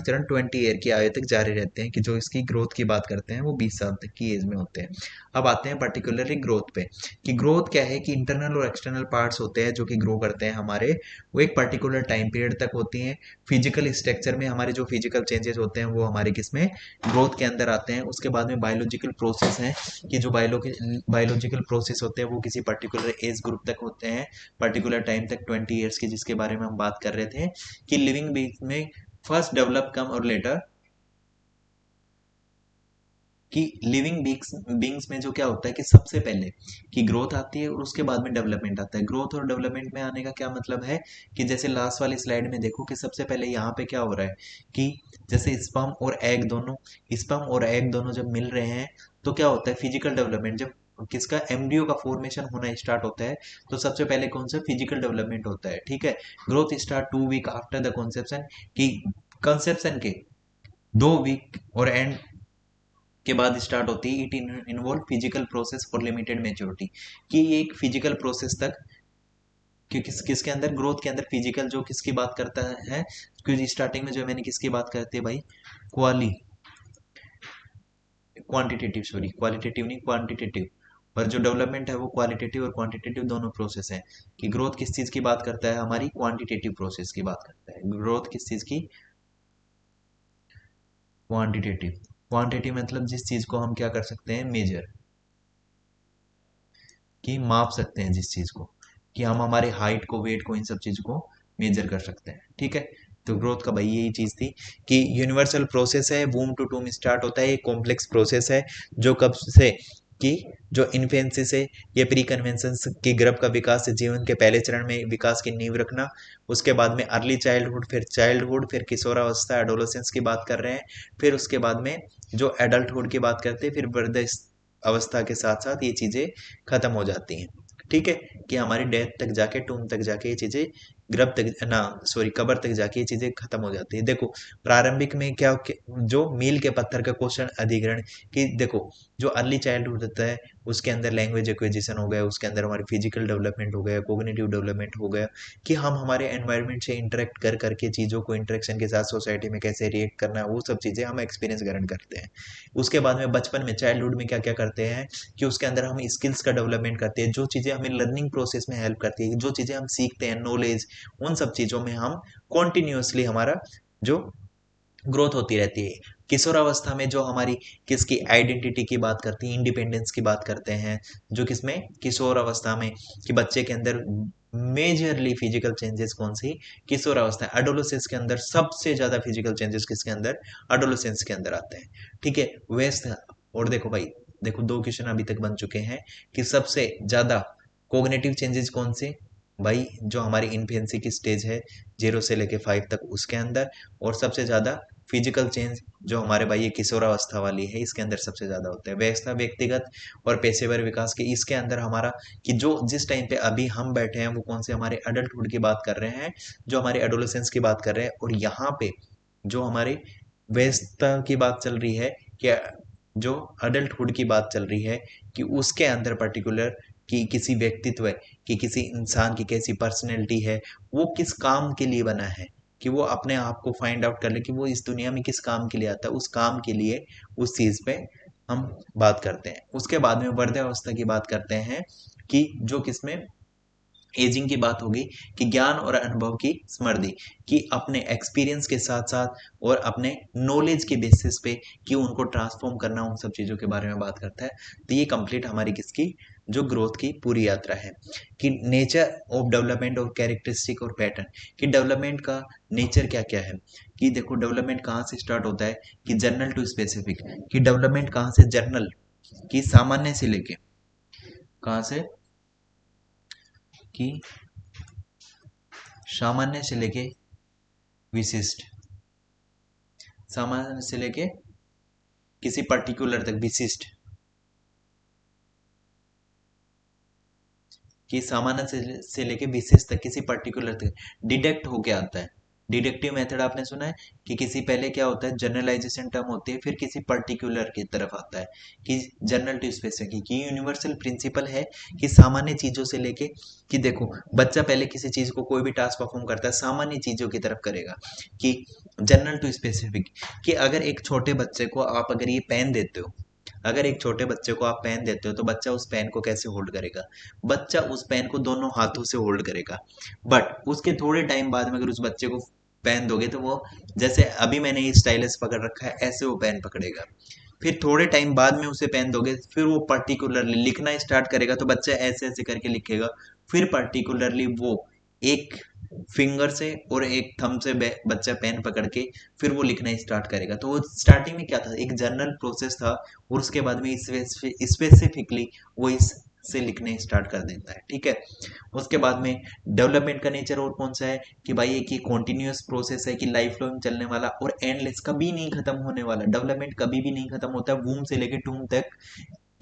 चरण 20 ईयर की आयु तक जारी रहते हैं, कि जो इसकी ग्रोथ की बात करते हैं वो 20 साल तक की एज में होते हैं। अब आते हैं पर्टिकुलरली ग्रोथ पे, कि ग्रोथ क्या है, कि इंटरनल और एक्सटर्नल पार्ट्स होते हैं जो कि ग्रो करते हैं हमारे, वो एक पर्टिकुलर टाइम पीरियड तक होती हैं। फिजिकल स्ट्रक्चर में हमारे जो फिजिकल चेंजेस होते हैं वो हमारे किसमें, ग्रोथ के अंदर आते हैं। उसके बाद में बायोलॉजिकल प्रोसेस हैं, कि जो बायोलॉजिकल प्रोसेस होते हैं वो किसी पर्टिकुलर एज ग्रुप तक होते हैं, पर्टिकुलर टाइम तक, 20 ईयर्स की, जिसके बारे में हम बात कर रहे थे, कि लिविंग बीइंग में फर्स्ट डेवलप कम और लेटर, कि लिविंग बींग्स में जो क्या होता है, कि सबसे पहले कि ग्रोथ आती है और उसके बाद में डेवलपमेंट आता है। ग्रोथ और डेवलपमेंट में आने का क्या मतलब है, कि जैसे लास्ट वाली स्लाइड में देखो, कि सबसे पहले यहाँ पे क्या हो रहा है, कि जैसे स्पर्म और एग दोनों जब मिल रहे हैं तो क्या होता है, फिजिकल डेवलपमेंट, जब किसका, एम्ब्रियो का फॉर्मेशन होना स्टार्ट होता है, तो सबसे पहले कौन सा, फिजिकल डेवलपमेंट होता है। ठीक है, growth start 2 week after the conception, कि कंसेप्शन के 2 वीक और एंड के बाद स्टार्ट होती है। It involve physical process for limited maturity, कि ये एक फिजिकल प्रोसेस तक, कि किसके अंदर, ग्रोथ के अंदर फिजिकल, जो किसकी बात करता है, क्योंकि स्टार्टिंग में जो मैंने किसकी बात करती है भाई, क्वाली क्वांटिटेटिव, सॉरी क्वालिटेटिव नहीं, क्वांटिटेटिव। और जो डेवलपमेंट है वो क्वालिटेटिव और क्वांटिटेटिव दोनों प्रोसेस है। कि ग्रोथ किस चीज की बात करता है, हमारी क्वांटिटेटिव प्रोसेस की बात करता है। ग्रोथ किस चीज की, क्वांटिटेटिव। क्वांटिटी मतलब जिस चीज को हम क्या कर सकते हैं, मेजर, कि माप सकते हैं जिस चीज को, कि हम हमारे हाइट को, वेट को, इन सब चीज को मेजर कर सकते हैं। ठीक है, तो ग्रोथ का भाई यही चीज थी, कि यूनिवर्सल प्रोसेस है, वूम टू टूम स्टार्ट होता है, ये कॉम्प्लेक्स प्रोसेस है, जो कब से, कि जो इन्फेंसी से, ये प्री कन्वेंशन की गर्भ का विकास, जीवन के पहले चरण में विकास की नींव रखना, उसके बाद में अर्ली चाइल्डहुड, फिर किशोरावस्था, एडोलेसेंस की बात कर रहे हैं, फिर उसके बाद में जो एडल्टहुड की बात करते हैं, फिर वृद्ध अवस्था के साथ साथ ये चीजें खत्म हो जाती हैं। ठीक है, कि हमारी डेथ तक जाके, टूम तक जाके ये चीजें, ग्रब तक ना, सॉरी कबर तक जाके ये चीजें खत्म हो जाती है। देखो प्रारंभिक में क्या, जो मील के पत्थर का क्वेश्चन अधिग्रहण, कि देखो जो अर्ली चाइल्डहुड होता है उसके अंदर लैंग्वेज एक्विजिशन हो गया, उसके अंदर हमारी फिजिकल डेवलपमेंट हो गया, कोग्निटिव डेवलपमेंट हो गया, कि हम हमारे एनवायरनमेंट से इंटरेक्ट कर करके चीज़ों को, इंटरेक्शन के साथ सोसाइटी में कैसे रिएक्ट करना है, वो सब चीज़ें हम एक्सपीरियंस ग्रहण करते हैं। उसके बाद में बचपन में, चाइल्डहुड में क्या क्या करते हैं, कि उसके अंदर हम स्किल्स का डेवलपमेंट करते हैं, जो चीज़ें हमें लर्निंग प्रोसेस में हेल्प करती है, जो चीज़ें हम सीखते हैं, नॉलेज, उन सब चीज़ों में हम कॉन्टिन्यूसली हमारा जो ग्रोथ होती रहती है। किशोरावस्था में जो हमारी किसकी आइडेंटिटी की बात करती है, इंडिपेंडेंस की बात करते हैं, जो किसमें, किशोर अवस्था में, कि बच्चे के अंदर मेजरली फिजिकल चेंजेस कौन सी, किशोर अवस्था। एडोलेसेंस के अंदर सबसे ज्यादा फिजिकल चेंजेस किसके अंदर, एडोलेसेंस के अंदर आते हैं। ठीक है, वेस्ट, और देखो भाई, देखो 2 क्वेश्चन अभी तक बन चुके हैं, कि सबसे ज्यादा कोग्निटिव चेंजेस कौन से, भाई जो हमारी इन्फेंसी की स्टेज है, 0 से लेके 5 तक, उसके अंदर। और सबसे ज्यादा फिजिकल चेंज जो हमारे भाई ये किशोरावस्था वाली है, इसके अंदर सबसे ज्यादा होता है। वैसा व्यक्तिगत और पेशेवर विकास के इसके अंदर हमारा, कि जो जिस टाइम पे अभी हम बैठे हैं वो कौन से, हमारे अडल्टहुड की बात कर रहे हैं, जो हमारे एडोलेसेंस की बात कर रहे हैं, और यहाँ पे जो हमारे व्यस्तता की बात चल रही है, कि जो अडल्टहुड की बात चल रही है, कि उसके अंदर पर्टिकुलर, कि किसी व्यक्तित्व, कि किसी इंसान की कैसी पर्सनैलिटी है, वो किस काम के लिए बना है, कि वो अपने आप को फाइंड आउट कर ले, कि वो इस दुनिया में किस काम के लिए आता है, उस काम के लिए, उस चीज पे हम बात करते हैं। उसके बाद में वृद्धावस्था की बात करते हैं, कि जो किसमें एजिंग की बात होगी, कि ज्ञान और अनुभव की समृद्धि, कि अपने एक्सपीरियंस के साथ साथ और अपने नॉलेज के बेसिस पे, कि उनको ट्रांसफॉर्म करना, उन सब चीज़ों के बारे में बात करता है। तो ये कंप्लीट हमारी किसकी, जो ग्रोथ की पूरी यात्रा है, कि नेचर ऑफ डेवलपमेंट और कैरेक्टरिस्टिक और पैटर्न, कि डेवलपमेंट का नेचर क्या क्या है। कि देखो डेवलपमेंट कहाँ से स्टार्ट होता है, कि जनरल टू स्पेसिफिक, कि डेवलपमेंट कहाँ से, जनरल, कि सामान्य से लेके, कहाँ से, कि सामान्य से लेके विशिष्ट, सामान्य से लेके किसी पर्टिकुलर तक विशिष्ट, कि सामान्य से लेके विशेष तक किसी पर्टिकुलर तक डिडक्ट होके आता है। डिडक्टिव मेथड आपने सुना है कि किसी पहले क्या होता है, जनरलाइजेशन टर्म होती है, फिर किसी पर्टिकुलर की तरफ आता है कि जनरल टू स्पेसिफिक। ये यूनिवर्सल प्रिंसिपल है कि सामान्य चीजों से लेके, कि देखो बच्चा पहले किसी चीज को कोई भी टास्क परफॉर्म करता है सामान्य चीजों की तरफ करेगा, कि जनरल टू स्पेसिफिक। कि अगर एक छोटे बच्चे को आप अगर ये पेन देते हो, अगर एक छोटे बच्चे को आप पेन देते हो तो बच्चा उस पेन को कैसे होल्ड करेगा, बच्चा उस पेन को दोनों हाथों से होल्ड करेगा। बट उसके थोड़े टाइम बाद में अगर उस बच्चे को पेन दोगे तो वो, जैसे अभी मैंने ये स्टाइलस पकड़ रखा है, ऐसे वो पेन पकड़ेगा। फिर थोड़े टाइम बाद में उसे पेन दोगे, फिर वो पर्टिकुलरली लिखना स्टार्ट करेगा, तो बच्चा ऐसे ऐसे करके लिखेगा। फिर पर्टिकुलरली वो एक फिंगर से और एक थंब से बच्चा पेन पकड़ के फिर वो लिखना स्टार्ट करेगा। तो वो स्टार्टिंग में क्या था, एक जनरल प्रोसेस था, और उसके बाद में स्पेसिफिकली वो इस से लिखने स्टार्ट कर देता है। ठीक है, उसके बाद में डेवलपमेंट का नेचर और कौन सा है कि भाई एक ये कॉन्टिन्यूअस प्रोसेस है, कि लाइफ लॉन्ग चलने वाला और एंडलेस, कभी नहीं खत्म होने वाला। डेवलपमेंट कभी भी नहीं खत्म होता है, वूम से लेके टूम तक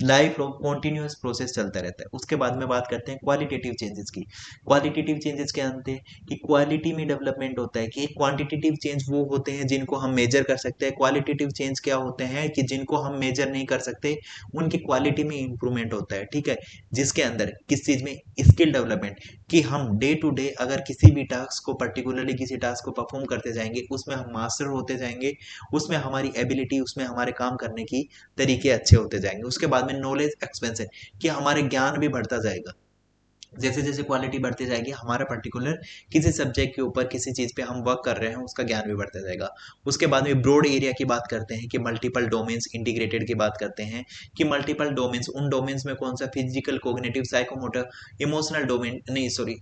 लाइफ लॉन्ग कॉन्टिन्यूअस प्रोसेस चलता रहता है। उसके बाद में बात करते हैं क्वालिटेटिव चेंजेस की। क्वालिटेटिव चेंजेस क्या होते हैं कि क्वालिटी में डेवलपमेंट होता है। कि क्वांटिटेटिव चेंज वो होते हैं जिनको हम मेजर कर सकते हैं, क्वालिटेटिव चेंज क्या होते हैं कि जिनको हम मेजर नहीं कर सकते, उनकी क्वालिटी में इंप्रूवमेंट होता है। ठीक है, जिसके अंदर किस चीज में, स्किल डेवलपमेंट, कि हम डे टू डे अगर किसी भी टास्क को, पर्टिकुलरली किसी टास्क को परफॉर्म करते जाएंगे, उसमें हम मास्टर होते जाएंगे, उसमें हमारी एबिलिटी, उसमें हमारे काम करने की तरीके अच्छे होते जाएंगे। उसके बाद में नॉलेज एक्सपेंशन, कि हमारे ज्ञान भी बढ़ता जाएगा। जैसे जैसे क्वालिटी बढ़ती जाएगी, हमारा पर्टिकुलर किसी सब्जेक्ट के ऊपर, किसी चीज पे हम वर्क कर रहे हैं, उसका ज्ञान भी बढ़ता जाएगा। उसके बाद में ब्रॉड एरिया की बात करते हैं, कि मल्टीपल डोमेन्स इंटीग्रेटेड की बात करते हैं, कि मल्टीपल डोमेन्स, उन डोमेन्स में कौन सा, physical, cognitive, psychomotor, emotional domain, नहीं सॉरी,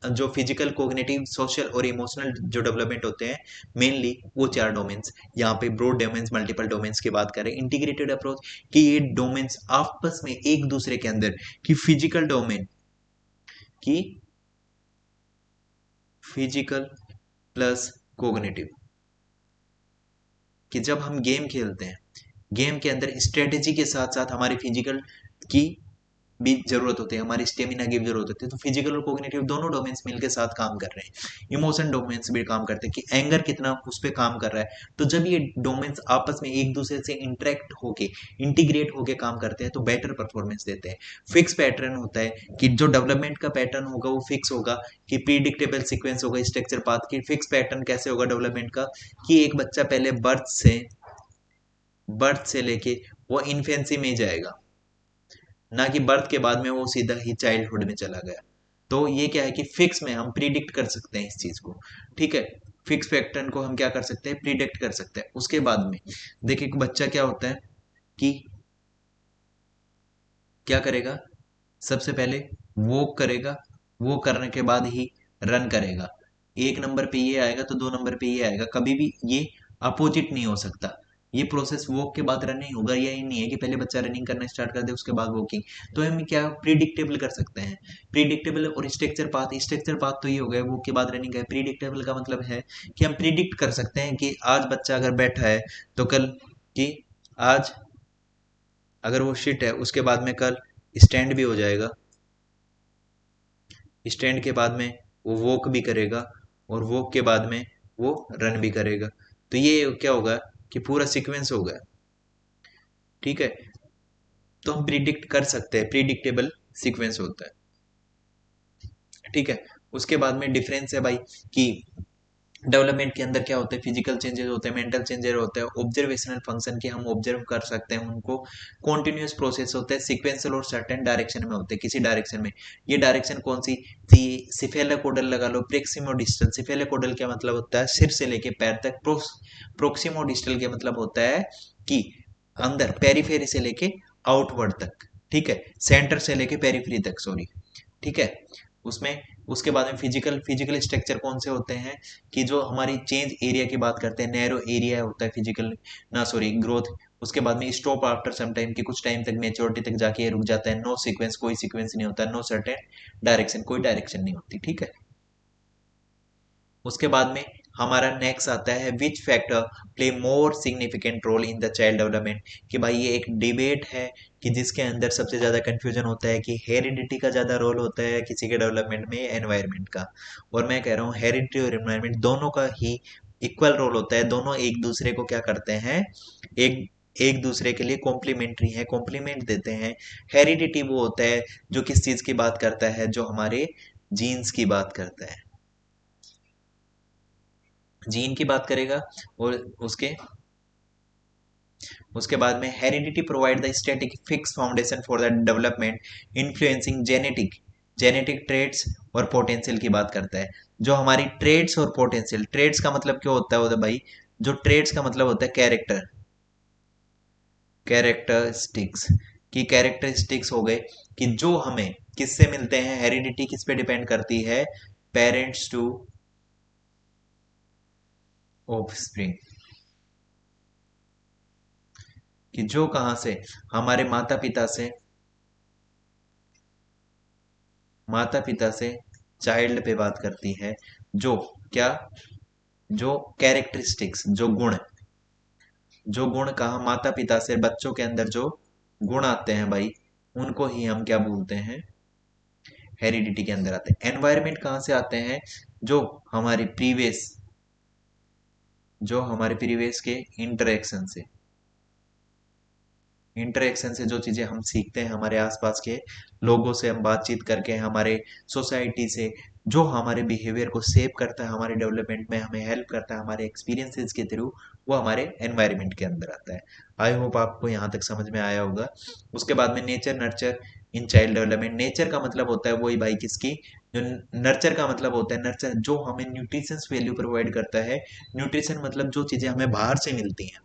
जो फिजिकल, कोग्निटिव, सोशल और इमोशनल जो डेवलपमेंट होते हैं, मेनली वो चार डोमेन्स। यहाँ पे ब्रॉड डोमेन्स, मल्टीपल डोमेन्स की बात करें, इंटीग्रेटेड अप्रोच, कि ये डोमेन्स आपस में एक दूसरे के अंदर, कि फिजिकल डोमेन, कि फिजिकल प्लस कोग्निटिव, कि जब हम गेम खेलते हैं, गेम के अंदर स्ट्रेटेजी के साथ साथ हमारी फिजिकल की भी जरूरत होती है, हमारी स्टेमिना की भी जरूरत होती है। तो फिजिकल और कोग्निटिव दोनों डोमेन्स मिलकर साथ काम कर रहे हैं। इमोशन डोमेन्स भी काम करते हैं, कि एंगर कितना उस पर काम कर रहा है। तो जब ये डोमेन्स आपस में एक दूसरे से इंटरेक्ट होके, इंटीग्रेट होके काम करते हैं, तो बेटर परफॉर्मेंस देते हैं। फिक्स पैटर्न होता है, कि जो डेवलपमेंट का पैटर्न होगा वो फिक्स होगा, कि प्रीडिक्टेबल सीक्वेंस होगा स्ट्रक्चर पाथ की। फिक्स पैटर्न कैसे होगा डेवलपमेंट का, कि एक बच्चा पहले बर्थ से लेके वो इन्फेंसी में ही जाएगा, ना कि बर्थ के बाद में वो सीधा ही चाइल्डहुड में चला गया। तो ये क्या है कि फिक्स में हम प्रिडिक्ट कर सकते हैं इस चीज को। ठीक है, फिक्स पैटर्न को हम क्या कर सकते हैं, प्रिडिक्ट कर सकते हैं। उसके बाद में देखिए बच्चा क्या होता है कि क्या करेगा, सबसे पहले वॉक करेगा, वो करने के बाद ही रन करेगा। एक नंबर पे ये आएगा तो दो नंबर पे ये आएगा, कभी भी ये अपोजिट नहीं हो सकता। ये प्रोसेस वॉक के बाद रनिंग होगा, यही नहीं है कि पहले बच्चा रनिंग करना स्टार्ट कर दे उसके बाद वॉकिंग। तो हम क्या प्रिडिक्टेबल कर सकते हैं, प्रिडिक्टेबल। और स्ट्रक्चर पाथ तो ये हो गया वॉक के बाद रनिंग है। प्रिडिक्टेबल का मतलब है कि हम प्रिडिक्ट कर सकते हैं कि आज बच्चा अगर बैठा है तो कल, कि आज अगर वो शिट है उसके बाद में कल स्टैंड भी हो जाएगा, स्टैंड के बाद में वो वॉक भी करेगा, और वॉक के बाद में वो रन भी करेगा। तो ये क्या होगा कि पूरा सीक्वेंस होगा। ठीक है, तो हम प्रिडिक्ट कर सकते हैं, प्रिडिक्टेबल सीक्वेंस होता है। ठीक है, उसके बाद में डिफरेंस है भाई, कि डेवलपमेंट के अंदर क्या होता है, फिजिकल चेंजेस होते हैं, मेंटल चेंजेस होते हैं, ऑब्जर्वेशनल फंक्शन की हम ऑब्जर्व कर सकते हैं उनको, कॉन्टिन्यूस प्रोसेस होते हैं, सिक्वेंशियल और सर्टेन डायरेक्शन में होते हैं, किसी डायरेक्शन में। ये डायरेक्शन कौन सी थी, सिफेलोकोडल लगा लो, प्रेक्सिमोडिस्टल। सिफेलोकोडल क्या मतलब होता है, सिर से लेके पैर तक। प्रोक्सिमोडिस्टल क्या मतलब होता है कि अंदर, पेरीफेरी से लेके आउटवर्ड तक। ठीक है, सेंटर से लेके पेरीफेरी तक, सॉरी। ठीक है, उसमें उसके बाद में फिजिकल फिजिकल स्ट्रक्चर कौन से होते हैं, कि जो हमारी चेंज एरिया की बात करते हैं, नैरो एरिया होता है फिजिकल, ना सॉरी ग्रोथ। उसके बाद में स्टॉप आफ्टर सम टाइम, की कुछ टाइम तक मेच्योरिटी तक जाके ये रुक जाता है। नो सीक्वेंस, कोई सीक्वेंस नहीं होता। नो सर्टेन डायरेक्शन, कोई डायरेक्शन नहीं होती। ठीक है, उसके बाद में हमारा नेक्स्ट आता है which factor play more significant role in the child development, कि भाई ये एक डिबेट है कि जिसके अंदर सबसे ज़्यादा कंफ्यूजन होता है कि हेरिडिटी का ज़्यादा रोल होता है किसी के डेवलपमेंट में, एनवायरनमेंट का। और मैं कह रहा हूँ हेरिडिटी और एनवायरनमेंट दोनों का ही इक्वल रोल होता है, दोनों एक दूसरे को क्या करते हैं, एक एक दूसरे के लिए कॉम्प्लीमेंट्री है, कॉम्प्लीमेंट देते हैं। हेरिडिटी वो होता है जो किस चीज़ की बात करता है, जो हमारे जीन्स की बात करता है, जीन की बात करेगा। और उसके उसके बाद में heredity provide the static fix foundation for the development influencing genetic traits और पोटेंशियल की बात करता है। जो हमारी ट्रेड्स और पोटेंशियल, ट्रेड्स का मतलब क्या होता है भाई, जो ट्रेड्स का मतलब होता है कैरेक्टर, कैरेक्टरिस्टिक्स, की कैरेक्टरिस्टिक्स हो गए कि जो हमें किससे मिलते हैं, हेरिडिटी किस पे डिपेंड करती है, पेरेंट्स टू ऑफस्प्रिंग, कि जो कहां से, हमारे माता पिता से चाइल्ड पे बात करती है। जो क्या, जो कैरेक्टरिस्टिक्स, जो गुण कहा माता पिता से बच्चों के अंदर जो गुण आते हैं भाई, उनको ही हम क्या बोलते हैं, हेरिडिटी के अंदर आते हैं। एनवायरमेंट कहाँ से आते हैं, जो हमारे प्रीवियस के इंटरेक्शन से जो चीज़ें हम सीखते हैं, हमारे आसपास के लोगों से हम बातचीत करके, हमारे सोसाइटी से, जो हमारे बिहेवियर को सेव करता है, हमारे डेवलपमेंट में हमें हेल्प करता है, हमारे एक्सपीरियंसेस के थ्रू, वो हमारे एनवायरनमेंट के अंदर आता है। आई होप आपको यहाँ तक समझ में आया होगा। उसके बाद में nature nurture in child development, nature का मतलब होता है वही भाई किसकी, जो नर्चर का मतलब होता है, नर्चर जो हमें न्यूट्रिशंस वैल्यू प्रोवाइड करता है। न्यूट्रिशन मतलब जो चीज़ें हमें बाहर से मिलती हैं,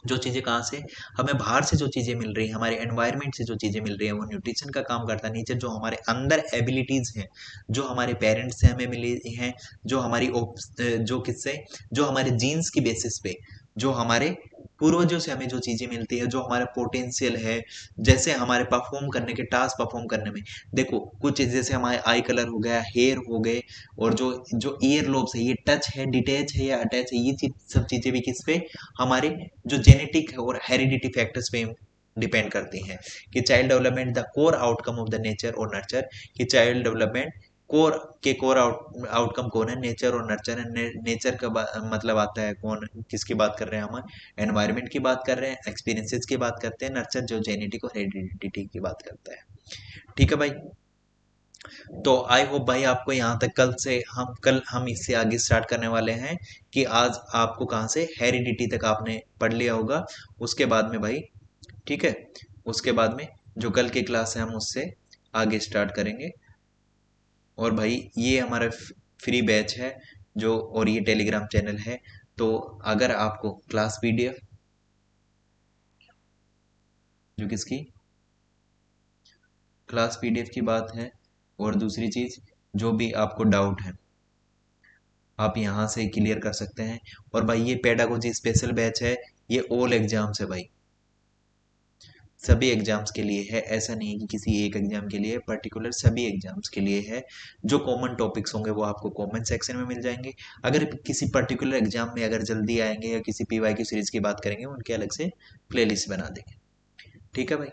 जो चीज़ें कहाँ से, हमें बाहर से जो चीज़ें मिल रही हैं, हमारे एनवायरनमेंट से जो चीज़ें मिल रही हैं, वो न्यूट्रिशन का काम करता है। नेचर जो हमारे अंदर एबिलिटीज़ हैं, जो हमारे पेरेंट्स से हमें मिली हैं, जो हमारी जो किससे, जो हमारे जीन्स की बेसिस पे, जो हमारे पूर्वजों से हमें जो चीज़ें मिलती है, जो हमारा पोटेंशियल है, जैसे हमारे परफॉर्म करने के, टास्क परफॉर्म करने में। देखो कुछ चीज़ जैसे हमारे आई कलर हो गया, हेयर हो गए, और जो जो ईयर लोब्स है, ये टच है, डिटेच है या अटैच है, ये सब चीज़ें भी किस पे, हमारे जो जेनेटिक और हेरिडिटी फैक्टर्स पे डिपेंड करती हैं। कि child development the core outcome of the nature और नर्चर, कि चाइल्ड डेवलपमेंट कोर आउटकम कौन है, नेचर और नर्चर है। नेचर का मतलब आता है कौन, किसकी बात कर रहे हैं हम, एनवायरनमेंट की बात कर रहे हैं, एक्सपीरियंसेस की बात करते हैं। नर्चर जो जेनेटिक और हेरिडिटी की बात करता है। ठीक है भाई। तो आई होप भाई आपको यहाँ तक, कल हम इससे आगे स्टार्ट करने वाले हैं, कि आज आपको कहाँ से हेरिडिटी तक आपने पढ़ लिया होगा। उसके बाद में भाई, ठीक है, उसके बाद में जो कल की क्लास है हम उससे आगे स्टार्ट करेंगे। और भाई ये हमारा फ्री बैच है जो, और ये टेलीग्राम चैनल है। तो अगर आपको क्लास पीडीएफ, जो किसकी, क्लास पीडीएफ की बात है, और दूसरी चीज़ जो भी आपको डाउट है आप यहाँ से क्लियर कर सकते हैं। और भाई ये पेडागोजी स्पेशल बैच है, ये ऑल एग्जाम्स है भाई, सभी एग्जाम्स के लिए है। ऐसा नहीं है कि किसी एक एग्जाम के लिए, पर्टिकुलर सभी एग्जाम्स के लिए है। जो कॉमन टॉपिक्स होंगे वो आपको कॉमन सेक्शन में मिल जाएंगे। अगर किसी पर्टिकुलर एग्जाम में अगर जल्दी आएंगे या किसी पीवाई की सीरीज की बात करेंगे, उनके अलग से प्लेलिस्ट बना देंगे। ठीक है भाई।